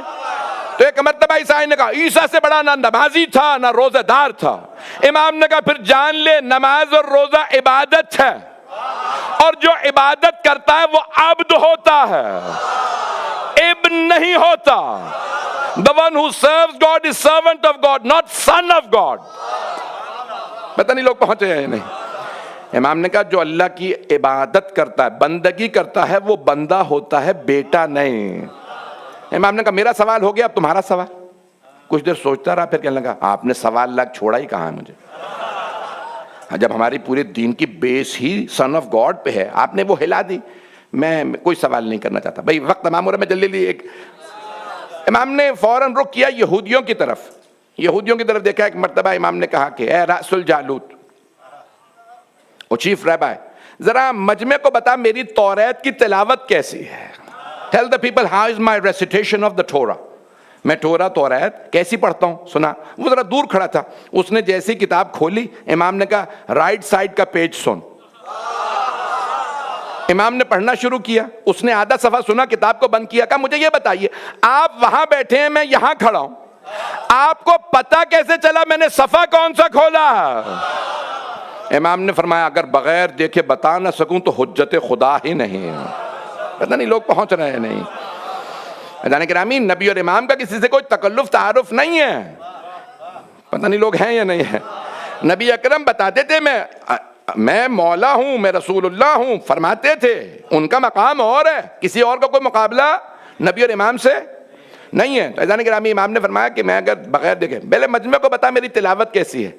تو ایک مرتبہ عیسائی نے کہا عیسیٰ سے بڑا نہ نمازی تھا نہ روزہ دار تھا. امام نے کہا پھر جان لے نماز اور روزہ عبادت ہے، اور جو عبادت کرتا ہے وہ عبد ہوتا ہے، ابن نہیں ہوتا. The one who serves God is servant of God, not son of God. پتہ نہیں لوگ پہنچے ہیں نہیں. امام نے کہا جو اللہ کی عبادت کرتا ہے، بندگی کرتا ہے، وہ بندہ ہوتا ہے، بیٹا نہیں. امام نے کہا میرا سوال ہو گیا، اب تمہارا سوال. کچھ دیر سوچتا رہا، پھر کہنے لگا آپ نے سوال لاکھ چھوڑا ہی کہاں ہے مجھے، جب ہماری پورے دین کی بیس ہی سن آف گاڈ پہ ہے، آپ نے وہ ہلا دی. میں کوئی سوال نہیں کرنا چاہتا. بھائی وقت تمام ہو رہا ہے، میں جلدی ایک امام نے فوراً رخ کیا یہودیوں کی طرف دیکھا. ایک مرتبہ امام نے کہا کہ اے راس الجالوت، وہ چیف ریبائی، ذرا مجمع کو بتا میری توریت کی تلاوت کیسی ہے. Tell the people how is my recitation of the Torah. میں توریت کیسی پڑھتا ہوں سنا. وہ ذرا دور کھڑا تھا, اس نے جیسی کتاب کھولی, امام نے کہا رائٹ سائڈ کا پیج سن. امام نے پڑھنا شروع کیا, اس نے آدھا صفحہ سنا, کتاب کو بند کیا, کہا مجھے یہ بتائیے آپ وہاں بیٹھے ہیں, میں یہاں کھڑا ہوں, آپ کو پتا کیسے چلا میں نے صفحہ کون سا کھولا؟ امام نے فرمایا اگر بغیر دیکھے بتا نہ سکوں تو حجت خدا ہی نہیں. پتہ نہیں لوگ پہنچ رہے ہیں نہیں. جانے گرامی, نبی اور امام کا کسی سے کوئی تکلف تعارف نہیں ہے. پتہ نہیں لوگ ہیں یا نہیں ہیں. نبی اکرم بتاتے تھے میں مولا ہوں, میں رسول اللہ ہوں, فرماتے تھے. ان کا مقام اور ہے, کسی اور کا کوئی مقابلہ نبی اور امام سے نہیں ہے. تو جانے گرامی, امام نے فرمایا کہ میں اگر بغیر دیکھے پہلے مجمع کو بتا میری تلاوت کیسی ہے.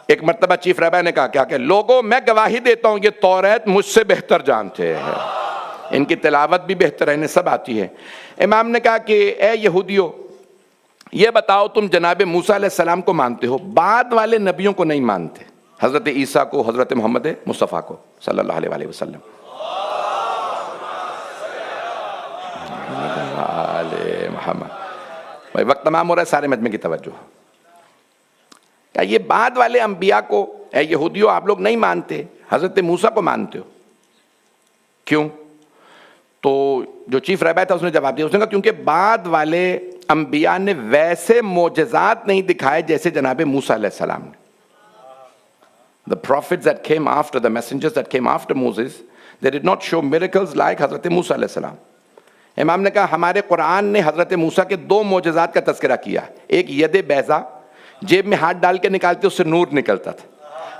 ایک مرتبہ چیف رہبر نے کہا کیا کہ لوگوں میں گواہی دیتا ہوں یہ توریت مجھ سے بہتر جانتے ہیں, ان کی تلاوت بھی بہتر ہے, انہیں سب آتی ہے. امام نے کہا کہ اے یہودیو یہ بتاؤ تم جناب موسیٰ علیہ السلام کو مانتے ہو, بعد والے نبیوں کو نہیں مانتے, حضرت عیسیٰ کو, حضرت محمد مصطفیٰ کو صلی اللہ علیہ وسلم. محمد وقت تمام ہو رہا ہے, سارے مجمع کی توجہ. کیا یہ بعد والے انبیاء کو اے یہودیوں آپ لوگ نہیں مانتے, حضرت موسیٰ کو مانتے ہو, کیوں؟ تو جو چیف رہبر تھا اس نے جواب دیا, اس نے کہا کیونکہ بعد والے انبیاء نے ویسے معجزات نہیں دکھائے جیسے جناب موسیٰ علیہ السلام نے. The prophets that came after, the messengers that came after Moses, they did not show miracles like حضرت موسیٰ علیہ السلام. امام نے کہا ہمارے قرآن نے حضرت موسیٰ کے 2 معجزات کا تذکرہ کیا. ایک ید بیضا, جیب میں ہاتھ ڈال کے نکالتے اس سے نور نکلتا تھا.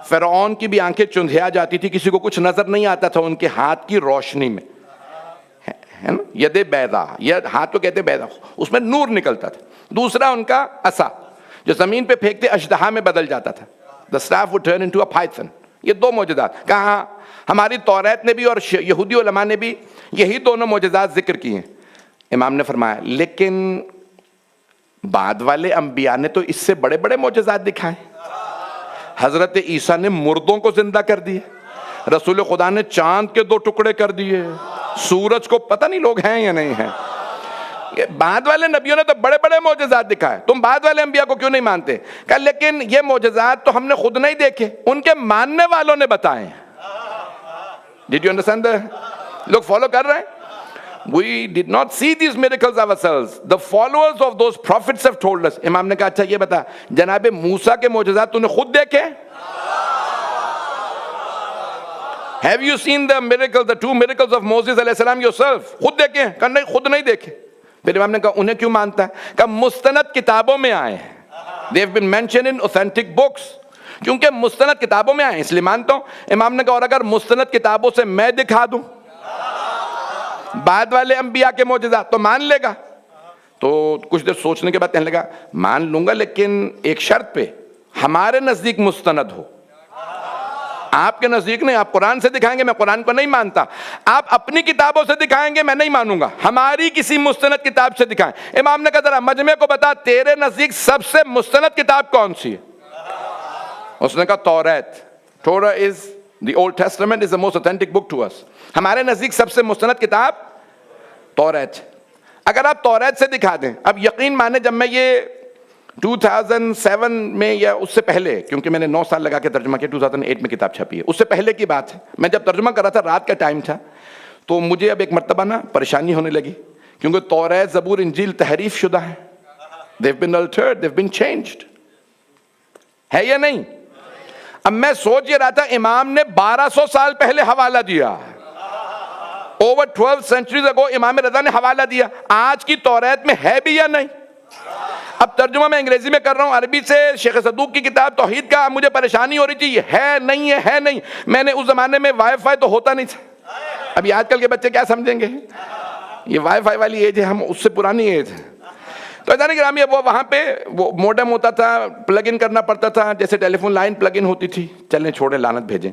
فرعون کی بھی آنکھیں چندھیا جاتی تھی, کسی کو کچھ نظر نہیں آتا تھا ان کے ہاتھ کی روشنی میں, ہے نا, ید بیضا, یہ ہاتھ کو کہتے بیضا, اس میں نور نکلتا تھا. دوسرا ان کا عصا, جو زمین پہ پھینکتے اژدہا میں بدل جاتا تھا. The staff would turn into a python. یہ 2 معجزات. کہاں ہماری توریت نے بھی اور یہودی علماء نے بھی یہی دونوں معجزات ذکر کی ہیں. امام نے فرمایا لیکن بعد والے انبیاء نے تو اس سے بڑے بڑے معجزات دکھائے. حضرت عیسیٰ نے مردوں کو زندہ کر دیے, رسول خدا نے چاند کے 2 ٹکڑے کر دیے, سورج کو, پتہ نہیں لوگ ہیں یا نہیں ہیں. بعد والے نبیوں نے تو بڑے بڑے معجزات دکھائے, تم بعد والے انبیاء کو کیوں نہیں مانتے؟ کہ لیکن یہ معجزات تو ہم نے خود نہیں دیکھے, ان کے ماننے والوں نے بتائے. Did you understand لوگ فالو کر رہے ہیں. We did not see these miracles ourselves. The followers of those prophets have told us. امام نے کہا اچھا یہ بتا جناب موسیٰ کے معجزات تو نے خود دیکھے؟ Have you seen the miracles, the 2 miracles of Moses علیہ السلام yourself? خود دیکھے ہیں؟ کہ نہیں خود نہیں دیکھے. پھر امام نے کہا انہیں کیوں مانتا ہے؟ کہ مستند کتابوں میں آئے ہیں. They have been mentioned in authentic books. کیونکہ مستند کتابوں میں آئے ہیں اس لیے مانتا ہوں. امام نے کہا اور اگر مستند کتابوں سے میں دکھا دوں بعد والے انبیاء کے معجزات تو مان لے گا؟ تو کچھ دیر سوچنے کے بعد کہنے لگا مان لوں گا لیکن ایک شرط پہ, ہمارے نزدیک مستند ہو. آپ کے نزدیک نہیں, آپ قرآن سے دکھائیں گے, میں قرآن کو نہیں مانتا. آپ اپنی کتابوں سے دکھائیں گے, میں نہیں مانوں گا. ہماری کسی مستند کتاب سے دکھائیں. امام نے کہا ذرا مجمع کو بتا تیرے نزدیک سب سے مستند کتاب کون سی ہے؟ اس نے کہا توریت. Torah is the Old Testament is the most authentic book to us. ہمارے نزدیک سب سے مستند کتاب توریت. اگر آپ توریت سے دکھا دیں, اب یقین مانے جب میں یہ 2007 میں یا اس سے پہلے, کیونکہ میں نے 9 سال لگا کے ترجمہ کیا, 2008 میں کتاب چھپی ہے, اس سے پہلے کی بات ہے. میں جب ترجمہ کر رہا تھا رات کا ٹائم تھا, تو مجھے اب ایک مرتبہ نا پریشانی ہونے لگی, کیونکہ توریت, زبور, انجیل تحریف شدہ ہے. They've been altered, they've been changed. ہے یا نہیں؟ اب میں سوچ یہ رہا تھا امام نے 1200 سال پہلے حوالہ دیا, over 12 centuries ago امام رضا نے حوالہ دیا, آج کی توریت میں ہے بھی یا نہیں؟ اب ترجمہ میں انگریزی میں کر رہا ہوں, عربی سے شیخ صدوق کی کتاب توحید کا, مجھے پریشانی ہو رہی تھی ہے نہیں ہے, ہے نہیں. میں نے اس زمانے میں وائی فائی تو ہوتا نہیں تھا. ابھی آج کل کے بچے کیا سمجھیں گے, یہ وائی فائی والی ایج ہے, ہم اس سے پرانی ایج ہے. تو ایسا نہیں گرامی, اب وہ وہاں پہ وہ موڈم ہوتا تھا, پلگ ان کرنا پڑتا تھا, جیسے ٹیلی فون لائن پلگ ان ہوتی تھی. چلیں چھوڑے لعنت بھیجیں.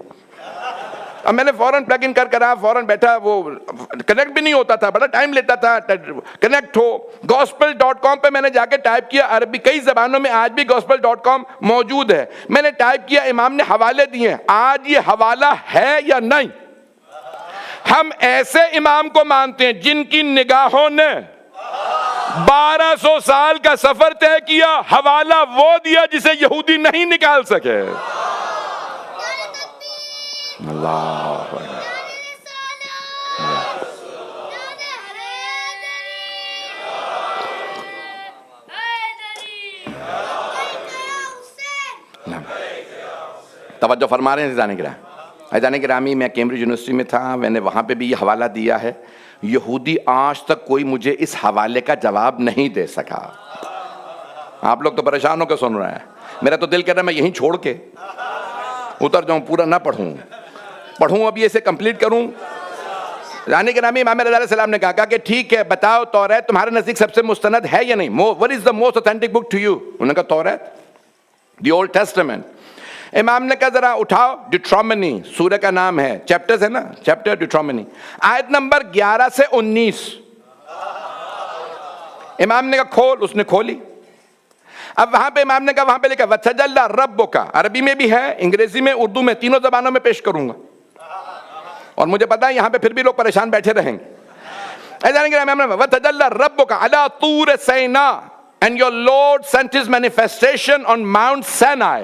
اب میں نے فوراً پلگ ان کرا, فوراً بیٹھا, وہ کنیکٹ بھی نہیں ہوتا تھا, بڑا ٹائم لیتا تھا کنیکٹ ہو. gospel.com پہ میں نے جا کے ٹائپ کیا, عربی کئی زبانوں میں آج بھی gospel.com موجود ہے. میں نے ٹائپ کیا, امام نے حوالے دیے, آج یہ حوالہ ہے یا نہیں؟ ہم ایسے امام کو مانتے ہیں جن کی نگاہوں نے 1200 سال کا سفر طے کیا، حوالہ وہ دیا جسے یہودی نہیں نکال سکے. اللہ توجہ فرما رہے ہیں عزیزان گرامی. میں کیمبرج یونیورسٹی میں تھا، میں نے وہاں پہ بھی یہ حوالہ دیا ہے. یہودی آج تک کوئی مجھے اس حوالے کا جواب نہیں دے سکا. آپ لوگ تو پریشان ہو کے سن رہے ہیں. میرا تو دل کر رہا ہے میں یہیں چھوڑ کے اتر جاؤں، پورا نہ پڑھوں ابھی اسے کمپلیٹ کروں. رانی گرامی امام رضا علیہ السلام نے کہا کہ ٹھیک ہے بتاؤ توریت تمہارے نزدیک سب سے مستند ہے یا نہیں؟ What is the most authentic book to you؟ انہوں نے کہا توریت، دی اولڈ ٹیسٹمنٹ. امام نے کہا ذرا اٹھاؤ ڈیوٹرانومی، سورہ کا نام ہے، چیپٹرز ہے نا، چیپٹر ڈیوٹرانومی، آیت نمبر 11 سے 19. امام نے کہا کھول، اس نے کھولی. اب وہاں پہ امام نے کہا، وہاں پہ لکھا وَتَجَلَّى رَبُّكَ، عربی میں بھی ہے، انگریزی میں، اردو میں، تینوں زبانوں میں پیش کروں گا. اور مجھے پتا ہے یہاں پہ پھر بھی لوگ پریشان بیٹھے رہیں گے. وَتَجَلَّى رَبُّكَ عَلَى طُورِ سِينَاءَ and your Lord sent his manifestation on Mount Sinai.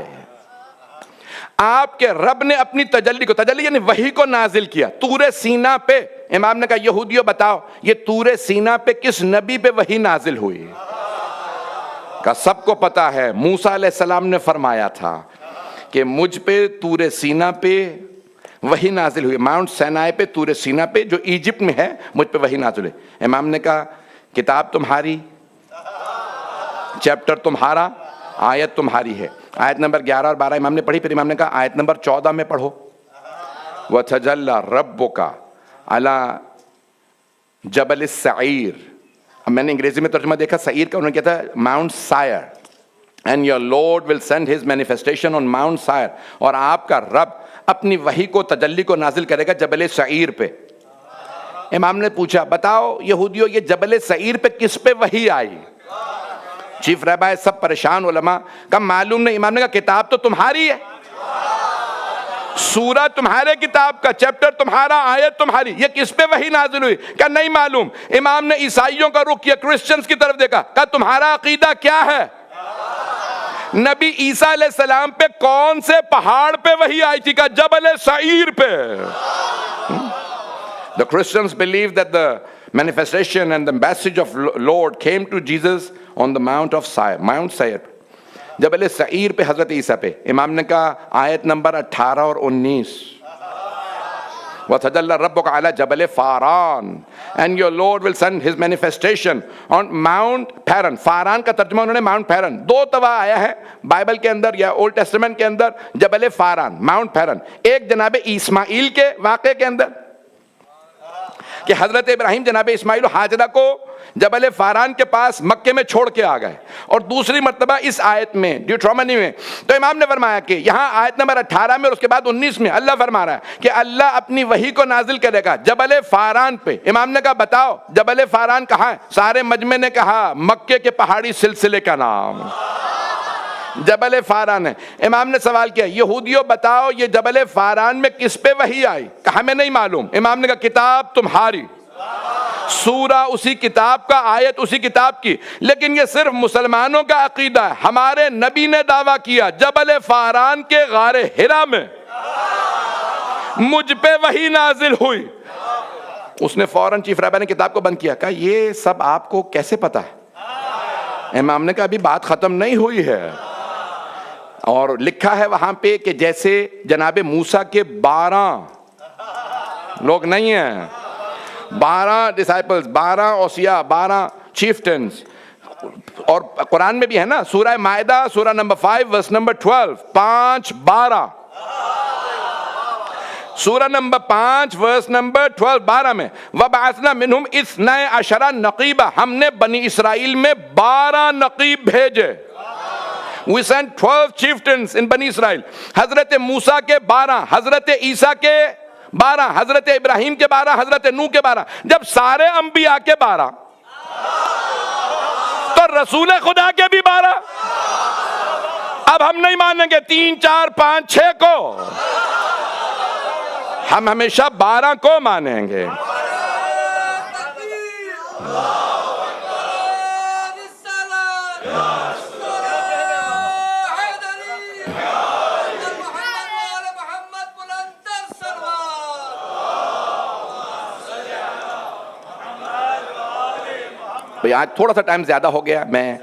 آپ کے رب نے اپنی تجلی کو، تجلی یعنی وحی کو نازل کیا طور سینا پہ. امام نے کہا یہودیوں بتاؤ یہ طور سینا پہ کس نبی پہ وحی نازل ہوئی؟ کہ سب کو پتا ہے موسیٰ علیہ السلام نے فرمایا تھا کہ مجھ پہ طور سینا پہ وحی نازل ہوئی، ماؤنٹ سینائی پہ، طور سینا پہ جو ایجپٹ میں ہے، مجھ پہ وحی نازل ہوئی. امام نے کہا کتاب تمہاری، چیپٹر تمہارا، آیت تمہاری ہے. آیت نمبر 11 اور 12 امام نے پڑھی. پھر امام نے کہا آیت نمبر 14 میں پڑھو، وَتَجَلَّى رَبُّكَ عَلَى جَبَلِ السَّعِيرِ. اب میں نے انگریزی میں ترجمہ دیکھا سعیر کا، انہوں نے کہا تھا ماؤنٹ سائر. And your Lord will send his manifestation on Mount Sire. اور آپ کا رب اپنی وحی کو، تجلی کو نازل کرے گا جبل سعیر پہ. امام نے پوچھا بتاؤ یہودیوں یہ جبل سعیر پہ کس پہ وحی آئی؟ چیف رہبائے سب پریشان علماء کہا معلوم نہیں. امام نے کہا کتاب تو تمہاری ہے، سورہ تمہارے کتاب کا، چیپٹر تمہارا، آیت تمہاری، یہ کس پہ وحی نازل ہوئی؟ کہا نہیں معلوم. امام نے عیسائیوں کا رخ کیا، کرسچنز کی طرف دیکھا، کہا تمہارا عقیدہ کیا ہے؟ نبی عیسیٰ علیہ السلام پہ کون سے پہاڑ پہ وحی آئی تھی؟ کہا جبل سعیر پہ. The Christians believe that the manifestation and the message of Lord came to Jesus on the Mount of Sire, Mount Sire, جبل سعیر پہ حضرت عیسیٰ پہ. امام نے کہا آیت نمبر 18 اور 19 وَتَجَلَّى رَبُّكَ عَلَى جَبَلِ فَارَان and your Lord will send his manifestation on Mount Paran. Faran کا ترجمہ انہوں نے ماؤنٹ پیرن، دو دفعہ آیا ہے بائبل کے اندر یا اولڈ ٹیسٹمنٹ کے اندر جبل فاران، ماؤنٹ پیرن. ایک جناب اسماعیل کے واقعے کے اندر کہ حضرت ابراہیم جناب اسماعیل و حاجرہ کو جبل فاران کے پاس مکے میں چھوڑ کے آ گئے. اور دوسری مرتبہ اس آیت میں ڈیوٹرانومی میں تو امام نے فرمایا کہ یہاں آیت نمبر 18 میں اور اس کے بعد 19 میں اللہ فرما رہا ہے کہ اللہ اپنی وحی کو نازل کرے گا جبل فاران پہ. امام نے کہا بتاؤ جبل فاران کہاں ہے؟ سارے مجمع نے کہا مکے کے پہاڑی سلسلے کا نام جبل فاران ہے. امام نے سوال کیا یہودیوں بتاؤ یہ جبل فاران میں کس پہ وحی آئی؟ کہا ہمیں نہیں معلوم. امام نے کہا کتاب تمہاری، سورہ اسی کتاب کا، آیت اسی کتاب کی، لیکن یہ صرف مسلمانوں کا عقیدہ ہے. ہمارے نبی نے دعویٰ کیا جبل فاران کے غار حرا میں مجھ پہ وحی نازل ہوئی. اس نے فوراً چیف رہبر نے کتاب کو بند کیا، کہا یہ سب آپ کو کیسے پتا ہے؟ امام نے کہا ابھی بات ختم نہیں ہوئی ہے. اور لکھا ہے وہاں پہ کہ جیسے جناب موسیٰ کے 12 لوگ نہیں ہیں، 12 ڈسائپلز، 12 اوصیاء، 12 چیفٹنز. اور قرآن میں بھی ہے نا، سورہ مائدہ سورہ نمبر 5 ورس نمبر 12، 5 12، سورہ نمبر 5 ورس نمبر 12 12 میں وَبَعَثْنَا مِنْهُمْ 12 نَقِيبًا، ہم نے بنی اسرائیل میں 12 نقیب بھیجے. We sent 12 chieftains in بنی اسرائیل. حضرت موسیٰ کے 12، حضرت عیسیٰ کے 12، حضرت ابراہیم کے 12، حضرت نوح کے 12. جب سارے انبیاء کے 12 تو رسول خدا کے بھی 12. اب ہم نہیں مانیں گے 3 4 5 6 کو. ہم ہمیشہ 12 کو مانیں گے. بھئی آج تھوڑا سا ٹائم زیادہ ہو گیا، میں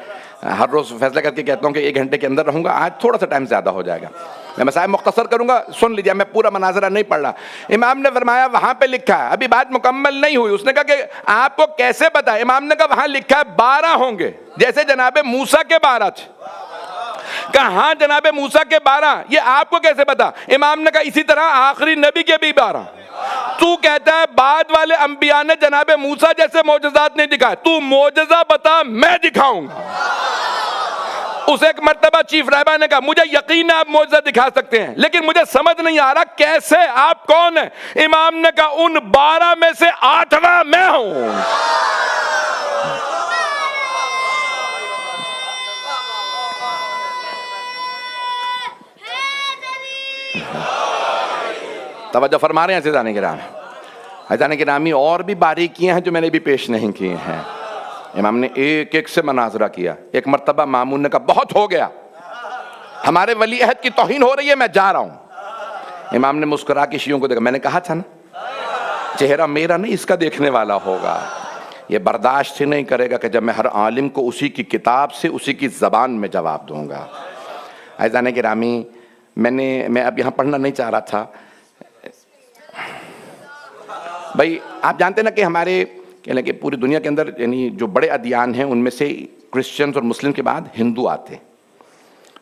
ہر روز فیصلہ کر کے کہتا ہوں کہ 1 گھنٹے کے اندر رہوں گا، آج تھوڑا سا ٹائم زیادہ ہو جائے گا. میں مسائل مختصر کروں گا، سن لیجیے، میں پورا مناظرہ نہیں پڑھ رہا. امام نے فرمایا وہاں پہ لکھا ہے، ابھی بات مکمل نہیں ہوئی. اس نے کہا کہ آپ کو کیسے پتا؟ امام نے کہا وہاں لکھا ہے 12 ہوں گے، جیسے جناب موسیٰ کے 12 تھے. کہا ہاں جناب موسیٰ کے 12، یہ آپ کو کیسے پتا؟ امام نے کہا اسی طرح آخری نبی کے بھی 12. تو کہتا ہے بعد والے انبیاء نے جناب موسیٰ جیسے معجزات نہیں دکھائے، تو معجزہ بتا میں دکھاؤں گا. اسے ایک مرتبہ چیف رہبر نے کہا مجھے یقین ہے آپ معجزہ دکھا سکتے ہیں، لیکن مجھے سمجھ نہیں آ رہا کیسے، آپ کون ہیں؟ امام نے کہا ان 12 میں سے 8واں میں ہوں. توجہ فرما رہے ہیں عزیزان کرام؟ عزیزان گرامی، اور بھی باریکیاں ہیں جو میں نے بھی پیش نہیں کی ہیں. امام نے ایک ایک سے مناظرہ کیا. ایک مرتبہ مامون نے کہا بہت ہو گیا، ہمارے ولی عہد کی توہین ہو رہی ہے، میں جا رہا ہوں. امام نے مسکرا کے شیعوں کو دیکھا، میں نے کہا تھا نا چہرہ میرا نہیں اس کا دیکھنے والا ہوگا. یہ برداشت ہی نہیں کرے گا کہ جب میں ہر عالم کو اسی کی کتاب سے اسی کی زبان میں جواب دوں گا. عزیزان گرامی، میں اب یہاں پڑھنا نہیں چاہ رہا تھا. بھائی آپ جانتے نا کہ ہمارے کہ پوری دنیا کے اندر یعنی جو بڑے ادیان ہیں ان میں سے کرسچنز اور مسلم کے بعد ہندو آتے ہیں.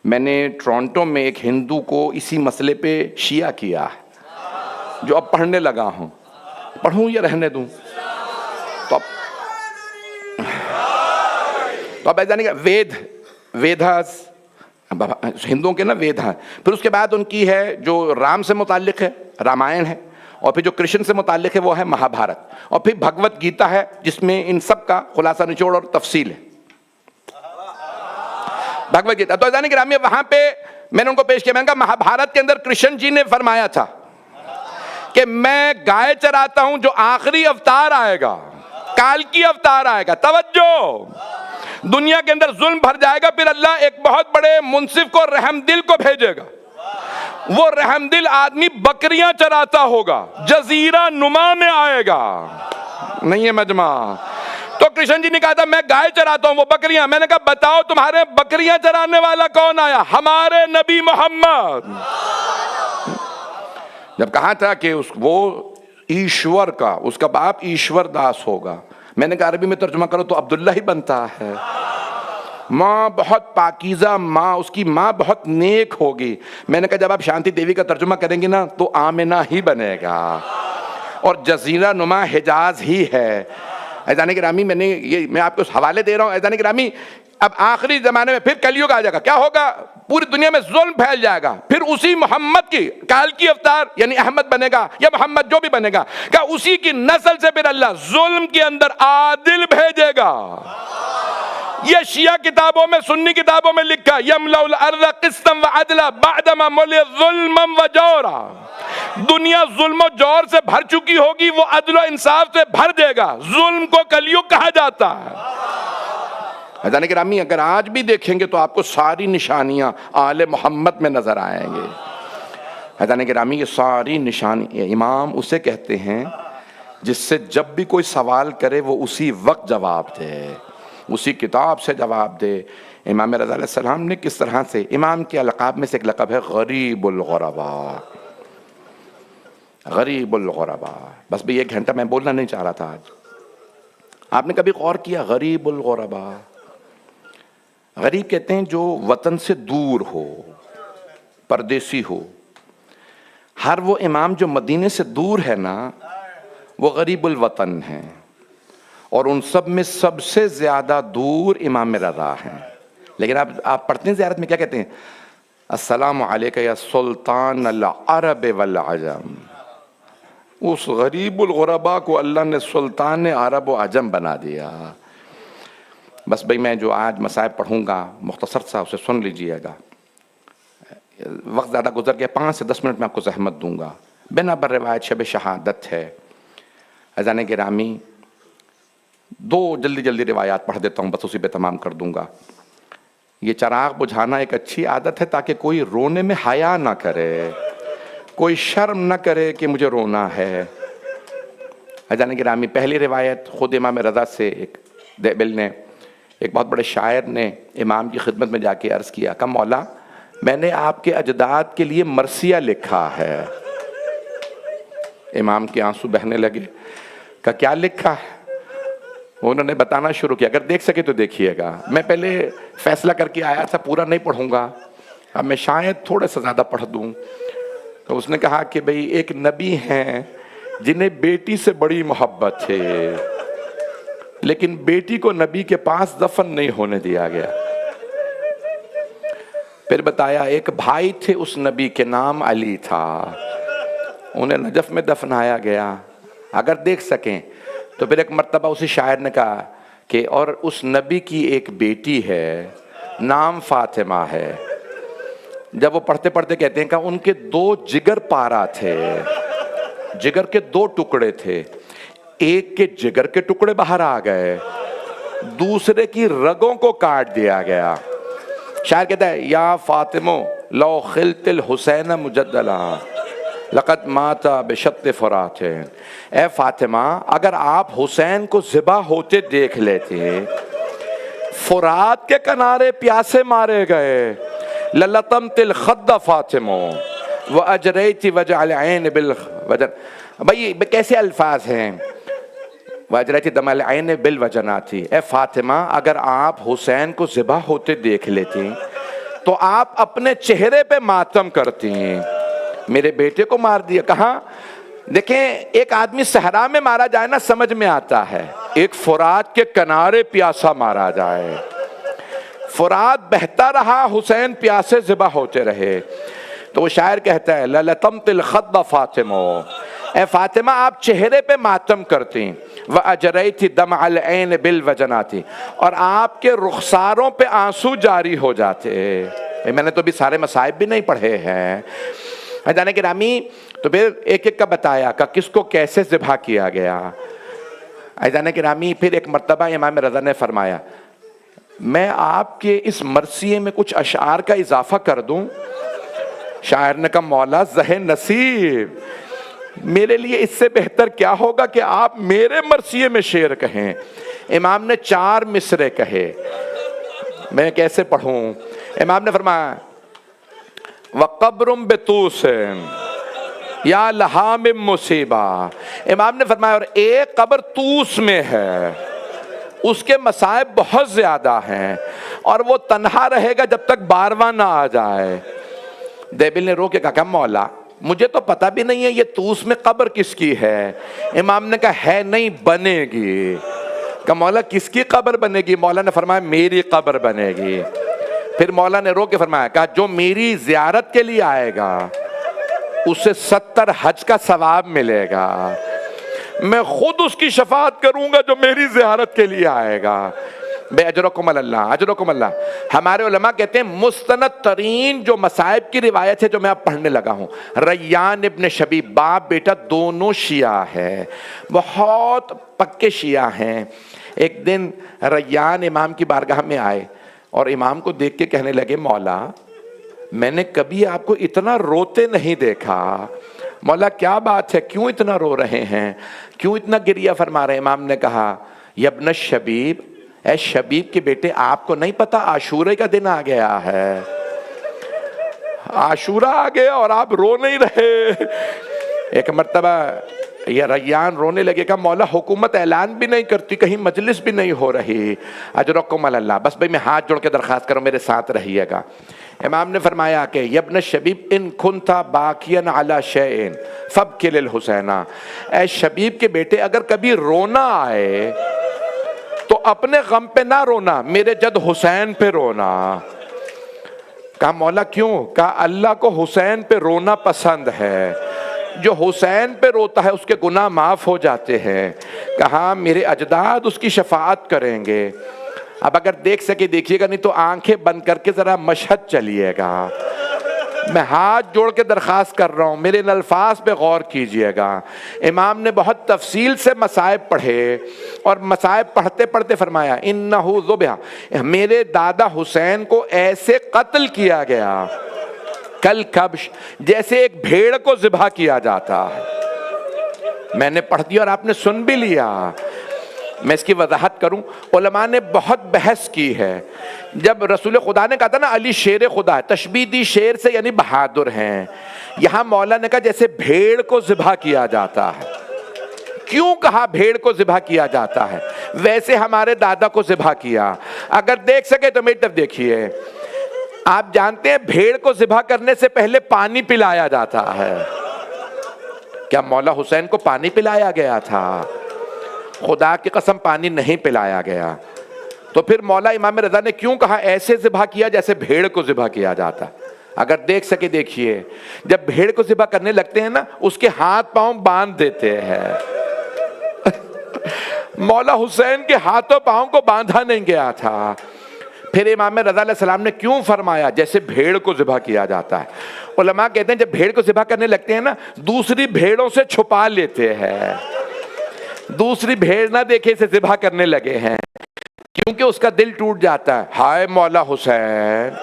میں نے ٹورانٹو میں ایک ہندو کو اسی مسئلے پہ شیعہ کیا جو اب پڑھنے لگا ہوں. پڑھوں یا رہنے دوں؟ تو اب ایسا نہیں کہ ویدھاس ہندوؤں کے نا وید ہیں، پھر اس کے بعد ان کی ہے جو رام سے متعلق ہے رامائن ہے، اور پھر جو کرشن سے متعلق ہے وہ ہے مہا بھارت، اور پھر بھگوت گیتا ہے جس میں ان سب کا خلاصہ نچوڑ اور تفصیل ہے. بھگوت گیتا تو عزیزان گرامی وہاں پہ میں نے ان کو پیش کیا. میں نے کہا مہا بھارت کے اندر کرشن جی نے فرمایا تھا کہ میں گائے چراتا ہوں، جو آخری اوتار آئے گا کال کی اوتار آئے گا، توجہ، دنیا کے اندر ظلم بھر جائے گا، پھر اللہ ایک بہت بڑے منصف کو رحم دل کو بھیجے گا. وہ رحم دل آدمی بکریاں چراتا ہوگا، جزیرہ نما میں آئے گا، نہیں ہے مجمع. تو کرشن جی نے کہا تھا میں گائے چراتا ہوں، وہ بکریاں. میں نے کہا بتاؤ تمہارے بکریاں چرانے والا کون آیا؟ ہمارے نبی محمد. جب کہا تھا کہ وہ ایشور کا، اس کا باپ ایشور داس ہوگا، میں نے کہا عربی میں ترجمہ کرو تو عبداللہ ہی بنتا ہے. ماں بہت پاکیزہ ماں، اس کی ماں بہت نیک ہوگی. میں نے کہا جب آپ شانتی دیوی کا ترجمہ کریں گے نا تو آمنہ ہی بنے گا، اور جزیرہ نما حجاز ہی ہے. عزیزان گرامی میں آپ کو حوالے دے رہا ہوں. عزیزان گرامی اب آخری زمانے میں پھر کلیوگ آ جائے گا. کیا ہوگا؟ پوری دنیا میں ظلم پھیل جائے گا، پھر اسی محمد کی کال کی اوتار یعنی احمد بنے گا یا محمد جو بھی بنے گا، کہ اسی کی نسل سے پھر اللہ ظلم کے اندر عادل بھیجے گا. یہ شیعہ کتابوں میں سنی کتابوں میں لکھا یملأ الارض قسطا وعدلا بعدما ملئت ظلما وجورا. دنیا ظلم و جور سے بھر چکی ہوگی، وہ عدل و انصاف سے بھر دے گا. ظلم کو کلیوگ کہا جاتا ہے. عزیزان گرامی اگر آج بھی دیکھیں گے تو آپ کو ساری نشانیاں آل محمد میں نظر آئیں گے. عزیزان گرامی یہ ساری نشانی امام اسے کہتے ہیں جس سے جب بھی کوئی سوال کرے وہ اسی وقت جواب دے، اسی کتاب سے جواب دے. امام رضا علیہ السلام نے کس طرح سے، امام کے القاب میں سے ایک لقب ہے غریب الغرباء. غریب الغرباء. بس بھی 1 گھنٹہ میں بولنا نہیں چاہ رہا تھا آج. آپ نے کبھی غور کیا غریب الغرباء؟ غریب کہتے ہیں جو وطن سے دور ہو، پردیسی ہو. ہر وہ امام جو مدینے سے دور ہے نا وہ غریب الوطن ہیں، اور ان سب میں سب سے زیادہ دور امام رضا ہیں. لیکن آپ پڑھتے ہیں زیارت میں کیا کہتے ہیں؟ السلام علیکہ یا سلطان العرب والعجم. اس غریب الغرباء کو اللہ نے سلطان عرب و عجم بنا دیا. بس بھئی میں جو آج مصائب پڑھوں گا مختصر سا اسے سن لیجئے گا. وقت زیادہ گزر گیا، 5 سے 10 منٹ میں آپ کو زحمت دوں گا. بنا بر روایت شب شہادت ہے۔ عزیزان گرامی، دو جلدی روایات پڑھ دیتا ہوں، بس اسی پہ تمام کر دوں گا۔ یہ چراغ بجھانا ایک اچھی عادت ہے تاکہ کوئی رونے میں حیا نہ کرے، کوئی شرم نہ کرے کہ مجھے رونا ہے۔ عزیزان گرامی، پہلی روایت خود امام رضا سے، ایک دیبل نے، ایک بہت بڑے شاعر نے امام کی خدمت میں جا کے عرض کیا کہ مولا میں نے آپ کے اجداد کے لیے مرثیہ لکھا ہے۔ امام کے آنسو بہنے لگے، کہ کیا لکھا ہے؟ انہوں نے بتانا شروع کیا، اگر دیکھ سکے تو دیکھیے گا۔ میں پہلے فیصلہ کر کے آیا تھا پورا نہیں پڑھوں گا، اب میں شاید تھوڑا سا زیادہ پڑھ دوں۔ تو اس نے کہا کہ بھئی ایک نبی ہیں جنہیں بیٹی سے بڑی محبت ہے، لیکن بیٹی کو نبی کے پاس دفن نہیں ہونے دیا گیا۔ پھر بتایا ایک بھائی تھے اس نبی کے نام علی تھا، انہیں نجف میں دفنایا گیا، اگر دیکھ سکیں تو۔ پھر ایک مرتبہ اسی شاعر نے کہا کہ اور اس نبی کی ایک بیٹی ہے، نام فاطمہ ہے۔ جب وہ پڑھتے پڑھتے کہتے ہیں کہ ان کے دو جگر پارا تھے، جگر کے دو ٹکڑے تھے، ایک کے جگر کے ٹکڑے باہر آ گئے، دوسرے کی رگوں کو کاٹ دیا گیا۔ شاعر کہتا ہے یا فاطمہ لو خلت الحسین مجدلا لقد مات بشط فرات، اے فاطمہ اگر آپ حسین کو ذبح ہوتے دیکھ لیتے، فرات کے کنارے پیاسے مارے گئے، للطمت الخد فاطمہ واجریت وجع العین بالوجن۔ بھئی کیسے الفاظ ہیں؟ واجریت دم العین بالوجنات، اے فاطمہ اگر آپ حسین کو ذبح ہوتے دیکھ لیتی تو آپ اپنے چہرے پہ ماتم کرتی ہیں۔ میرے بیٹے کو مار دیا، کہاں؟ دیکھیں ایک آدمی صحرا میں مارا جائے نا سمجھ میں آتا ہے، ایک فرات کے کنارے پیاسا مارا جائے، فرات بہتا رہا، حسین پیاسے ذبح ہوتے رہے۔ تو وہ شاعر کہتا ہے للطمت الخد فاطمہ، اے فاطمہ آپ چہرے پہ ماتم کرتی، وَأَجْرَيْتِ دَمْعَ الْعَيْنِ بِالْوَجَنَاتِ، اور آپ کے رخساروں پہ آنسو جاری ہو جاتے۔ میں نے تو بھی سارے مصائب بھی نہیں پڑھے ہیں جانے گرامی۔ تو پھر ایک ایک کا بتایا کہ کس کو کیسے ذبح کیا گیا۔ عزیزان گرامی، پھر ایک مرتبہ امام رضا نے فرمایا میں آپ کے اس مرثیے میں کچھ اشعار کا اضافہ کر دوں؟ شاعر نے کہا مولا ذہن نصیب، میرے لیے اس سے بہتر کیا ہوگا کہ آپ میرے مرثیے میں شعر کہیں۔ امام نے 4 مصرے کہے، میں کیسے پڑھوں؟ امام نے فرمایا وَقَبْرٌ بِطُوسٍ یا لہا من مصیبہ، امام نے فرمایا اور ایک قبر طوس میں ہے، اس کے مصائب بہت زیادہ ہیں اور وہ تنہا رہے گا جب تک بارواں نہ آ جائے۔ دیبل نے رو کے کہا مولا مجھے تو پتہ بھی نہیں ہے یہ طوس میں قبر کس کی ہے۔ امام نے کہا ہے نہیں، بنے گی۔ کہ مولا کس کی قبر بنے گی؟ مولا نے فرمایا میری قبر بنے گی۔ پھر مولا نے رو کے فرمایا کہا جو میری زیارت کے لیے آئے گا اسے 70 حج کا ثواب ملے گا، میں خود اس کی شفاعت کروں گا جو میری زیارت کے لیے آئے گا۔ بے اجرکم اللہ، اجرکم اللہ۔ ہمارے علماء کہتے ہیں مستند ترین جو مصائب کی روایت ہے جو میں اب پڑھنے لگا ہوں، ریان ابن شبیب، باپ بیٹا دونوں شیعہ ہیں، بہت پکے شیعہ ہیں۔ ایک دن ریان امام کی بارگاہ میں آئے اور امام کو دیکھ کے کہنے لگے مولا میں نے کبھی آپ کو اتنا روتے نہیں دیکھا، مولا کیا بات ہے، کیوں اتنا رو رہے ہیں، کیوں اتنا گریہ فرما رہے ہیں؟ امام نے کہا یبن شبیب، اے شبیب کے بیٹے آپ کو نہیں پتا عاشورے کا دن آ گیا ہے، عاشورہ آ گیا اور آپ رو نہیں رہے۔ ایک مرتبہ یہ ریان رونے لگے کہ مولا حکومت اعلان بھی نہیں کرتی، کہیں مجلس بھی نہیں ہو رہی، اجرکم اللہ، بس بھئی میں ہاتھ جوڑ کے درخواست کروں میرے ساتھ رہیے گا۔ امام نے فرمایا کہ یبن شبیب ان کنتا باکین علی شیئن فابکی للحسین، اے شبیب کے بیٹے اگر کبھی رونا آئے تو اپنے غم پہ نہ رونا، میرے جد حسین پہ رونا۔ کہا مولا کیوں؟ کہا اللہ کو حسین پہ رونا پسند ہے، جو حسین پہ روتا ہے اس کے گناہ معاف ہو جاتے ہیں۔ کہا میرے اجداد اس کی شفاعت کریں گے۔ اب اگر دیکھ سکے دیکھیے گا، نہیں تو آنکھیں بند کر کے ذرا مشہد چلیے گا۔ میں ہاتھ جوڑ کے درخواست کر رہا ہوں میرے ان الفاظ پہ غور کیجئے گا۔ امام نے بہت تفصیل سے مصائب پڑھے اور مصائب پڑھتے پڑھتے فرمایا انہو ذبح، میرے دادا حسین کو ایسے قتل کیا گیا کل کبش، جیسے ایک بھیڑ کو ذبح کیا جاتا ہے۔ میں نے پڑھ دیا اور آپ نے سن بھی لیا۔ میں اس کی وضاحت کروں، علماء نے بہت بحث کی ہے۔ جب رسول خدا نے کہا تھا نا علی شیر خدا ہے، تشبیہ دی شیر سے یعنی بہادر ہیں، یہاں مولا نے کہا جیسے بھیڑ کو ذبح کیا جاتا ہے۔ کیوں کہا بھیڑ کو ذبح کیا جاتا ہے؟ ویسے ہمارے دادا کو ذبح کیا۔ اگر دیکھ سکے تو میری طرف دیکھیے، آپ جانتے ہیں بھیڑ کو ذبح کرنے سے پہلے پانی پلایا جاتا ہے۔ کیا مولا حسین کو پانی پلایا گیا تھا؟ خدا کی قسم پانی نہیں پلایا گیا۔ تو پھر مولا امام رضا نے کیوں کہا ایسے ذبح کیا جیسے بھیڑ کو ذبح کیا جاتا؟ اگر دیکھ سکے دیکھیے، جب بھیڑ کو ذبح کرنے لگتے ہیں نا، اس کے ہاتھ پاؤں باندھ دیتے ہیں۔ مولا حسین کے ہاتھوں پاؤں کو باندھا نہیں گیا تھا۔ پھر امام رضا علیہ السلام نے کیوں فرمایا جیسے بھیڑ کو ذبح کیا جاتا ہے؟ علماء کہتے ہیں جب بھیڑ کو ذبح کرنے لگتے ہیں نا، دوسری بھیڑوں سے چھپا لیتے ہیں، دوسری بھیڑ نہ دیکھے اسے ذبح کرنے لگے ہیں، کیونکہ اس کا دل ٹوٹ جاتا ہے۔ ہائے مولا حسین،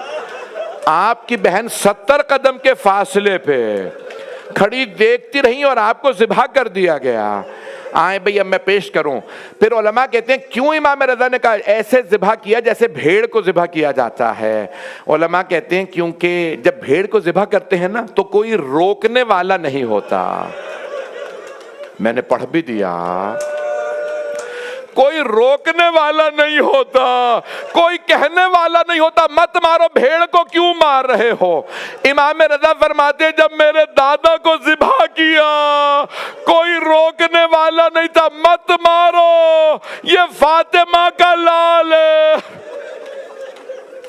آپ کی بہن 70 قدم کے فاصلے پہ کھڑی دیکھتی رہی اور آپ کو ذبح کر دیا گیا۔ آئیں بھئی اب میں پیش کروں۔ پھر علماء کہتے ہیں کیوں امام رضا نے کہا ایسے ذبح کیا جیسے بھیڑ کو ذبح کیا جاتا ہے؟ علماء کہتے ہیں کیونکہ جب بھیڑ کو ذبح کرتے ہیں نا تو کوئی روکنے والا نہیں ہوتا۔ میں نے پڑھ بھی دیا، کوئی روکنے والا نہیں ہوتا، کوئی کہنے والا نہیں ہوتا مت مارو، بھیڑ کو کیوں مار رہے ہو؟ امام رضا فرماتے جب میرے دادا کو ذبح کیا کوئی روکنے والا نہیں تھا، مت مارو، یہ فاطمہ کا لال ہے۔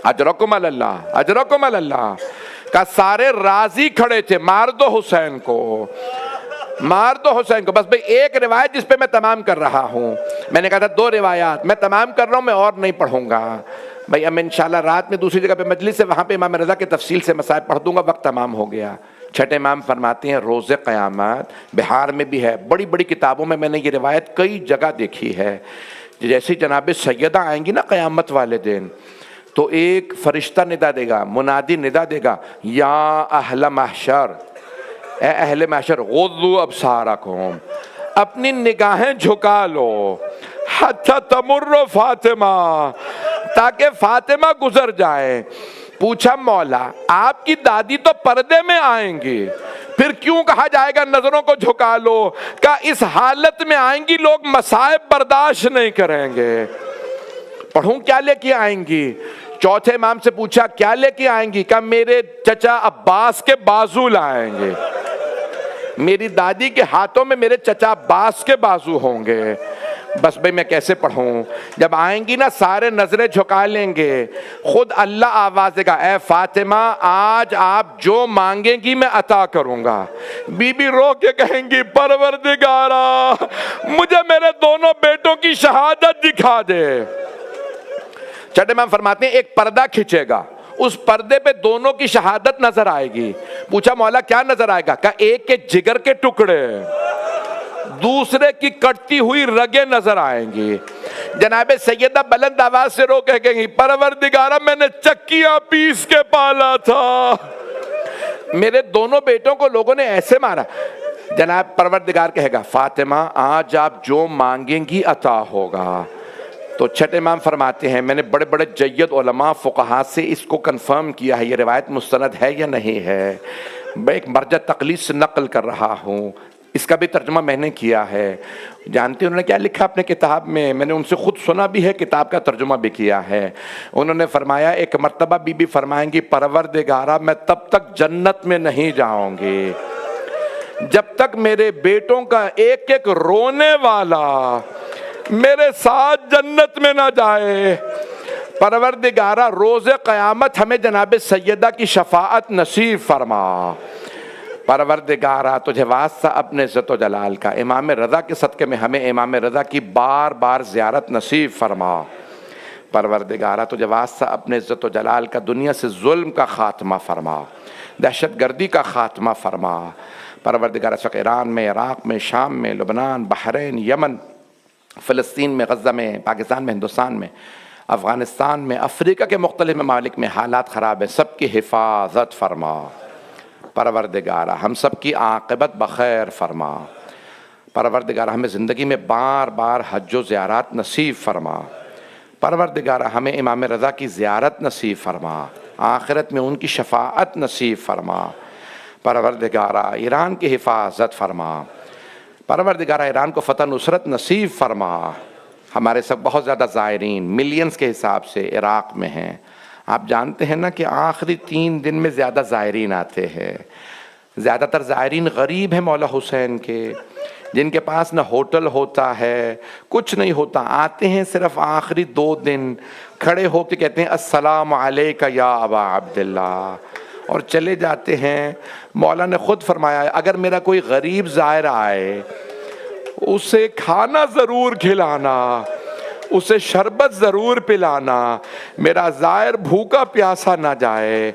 اجرکم اللہ، اجرکم اللہ کا سارے راضی کھڑے تھے، مار دو حسین کو، مار دو حسین کو۔ بس بھئی ایک روایت جس پہ میں تمام کر رہا ہوں، میں نے کہا تھا 2 روایات میں تمام کر رہا ہوں، میں اور نہیں پڑھوں گا بھئی۔ اب میں انشاءاللہ رات میں دوسری جگہ پہ مجلس ہے، وہاں پہ امام رضا کے تفصیل سے مسائل پڑھ دوں گا، وقت تمام ہو گیا۔ چھٹے امام فرماتے ہیں روز قیامت، بہار میں بھی ہے، بڑی بڑی کتابوں میں نے یہ روایت کئی جگہ دیکھی ہے، جیسے جناب سیدہ آئیں گی نا قیامت والے دن، تو ایک فرشتہ ندا دے گا، منادی ندا دے گا، یا اہل محشر، اے اہل محشر غضوا ابصارکم، اپنی نگاہیں جھکا لو، حتی تمر فاطمہ، تاکہ فاطمہ گزر جائے۔ پوچھا مولا آپ کی دادی تو پردے میں آئیں گی، پھر کیوں کہا جائے گا نظروں کو جھکا لو؟ کہ اس حالت میں آئیں گی لوگ مصائب برداشت نہیں کریں گے۔ پڑھوں کیا لے کے آئیں گی؟ چوتھے امام سے پوچھا کیا لے کے آئیں گی؟ کہ میرے چچا عباس کے بازو لائیں گے، میری دادی کے ہاتھوں میں میرے چچا عباس کے بازو ہوں گے۔ بس بھئی میں کیسے پڑھوں؟ جب آئیں گی نا سارے نظریں جھکا لیں گے، خود اللہ آواز دے گا اے فاطمہ آج آپ جو مانگیں گی میں عطا کروں گا۔ بی بی رو کے کہیں گی پروردگارا مجھے میرے دونوں بیٹوں کی شہادت دکھا دے۔ چھٹے امام فرماتے ہیں ایک پردہ کھچے گا، اس پردے پہ دونوں کی شہادت نظر آئے گی۔ پوچھا مولا کیا نظر آئے گا؟ کہ ایک کے جگر کے ٹکڑے، دوسرے کی کٹتی ہوئی رگیں نظر آئیں گی۔ جناب سیدہ بلند آواز سے رو کے کہیں گی پروردگارہ میں نے چکیاں پیس کے پالا تھا، میرے دونوں بیٹوں کو لوگوں نے ایسے مارا۔ جناب پروردگار کہے گا فاطمہ آج آپ جو مانگیں گی عطا ہوگا۔ تو چھٹے امام فرماتے ہیں میں نے بڑے بڑے جید علماء فقہاء سے اس کو کنفرم کیا ہے یہ روایت مستند ہے یا نہیں ہے، میں ایک مرجع تقلید سے نقل کر رہا ہوں، اس کا بھی ترجمہ میں نے کیا ہے۔ جانتے ہیں انہوں نے کیا لکھا اپنے کتاب میں؟ میں نے ان سے خود سنا بھی ہے، کتاب کا ترجمہ بھی کیا ہے۔ انہوں نے فرمایا ایک مرتبہ بی بی فرمائیں گی پروردگارہ میں تب تک جنت میں نہیں جاؤں گی جب تک میرے بیٹوں کا ایک ایک رونے والا میرے ساتھ جنت میں نہ جائے۔ پروردگارہ روز قیامت ہمیں جناب سیدہ کی شفاعت نصیب فرما۔ پروردگارہ تجھے واسطہ اپنے عزت و جلال کا امام رضا کے صدقے میں ہمیں امام رضا کی بار بار زیارت نصیب فرما۔ پروردگارہ تجھے واسطہ اپنے عزت و جلال کا دنیا سے ظلم کا خاتمہ فرما، دہشت گردی کا خاتمہ فرما۔ پروردگارہ اس وقت ایران میں، عراق میں، شام میں، لبنان، بحرین، یمن، فلسطین میں، غزہ میں، پاکستان میں، ہندوستان میں، افغانستان میں، افریقہ کے مختلف ممالک میں حالات خراب ہیں، سب کی حفاظت فرما۔ پروردگارہ ہم سب کی عاقبت بخیر فرما۔ پروردگارہ ہمیں زندگی میں بار بار حج و زیارات نصیب فرما۔ پروردگارہ ہمیں امام رضا کی زیارت نصیب فرما، آخرت میں ان کی شفاعت نصیب فرما۔ پروردگارہ ایران کی حفاظت فرما۔ پروردگارہ ایران کو فتح نصرت نصیب فرما۔ ہمارے سب بہت زیادہ زائرین ملینز کے حساب سے عراق میں ہیں۔ آپ جانتے ہیں نا کہ آخری 3 دن میں زیادہ زائرین آتے ہیں۔ زیادہ تر زائرین غریب ہیں مولا حسین کے، جن کے پاس نہ ہوٹل ہوتا ہے، کچھ نہیں ہوتا، آتے ہیں صرف آخری 2 دن، کھڑے ہو کے کہتے ہیں السلام علیکہ یا ابا عبداللہ، اور چلے جاتے ہیں۔ مولا نے خود فرمایا ہے اگر میرا کوئی غریب زائر آئے اسے کھانا ضرور کھلانا، اسے شربت ضرور پلانا، میرا زائر بھوکا پیاسا نہ جائے۔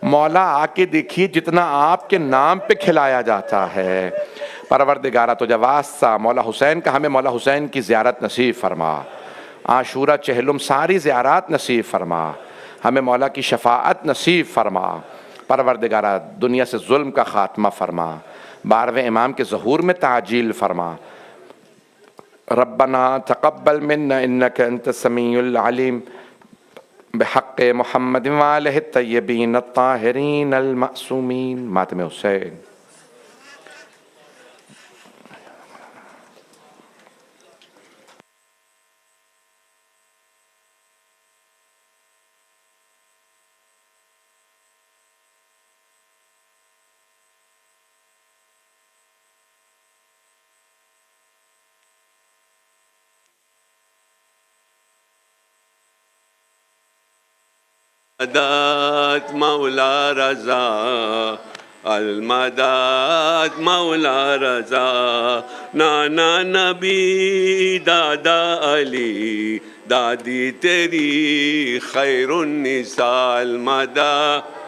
مولا آ کے دیکھیے جتنا آپ کے نام پہ کھلایا جاتا ہے۔ پروردگارہ تجھے واسطہ مولا حسین کا ہمیں مولا حسین کی زیارت نصیب فرما، عاشورہ چہلم ساری زیارات نصیب فرما، ہمیں مولا کی شفاعت نصیب فرما۔ پروردگارہ دنیا سے ظلم کا خاتمہ فرما، 12ویں امام کے ظہور میں تعجیل فرما۔ ربنا تقبل منا انک انت السمیع العلیم بحق محمد وآلہ الطیبین الطاہرین المعصومین۔ ماتم حسین۔ المدد مولا رضا، المدد مولا رضا، نانا نبی دادا علی، دادی تیری خیر النساء، المدد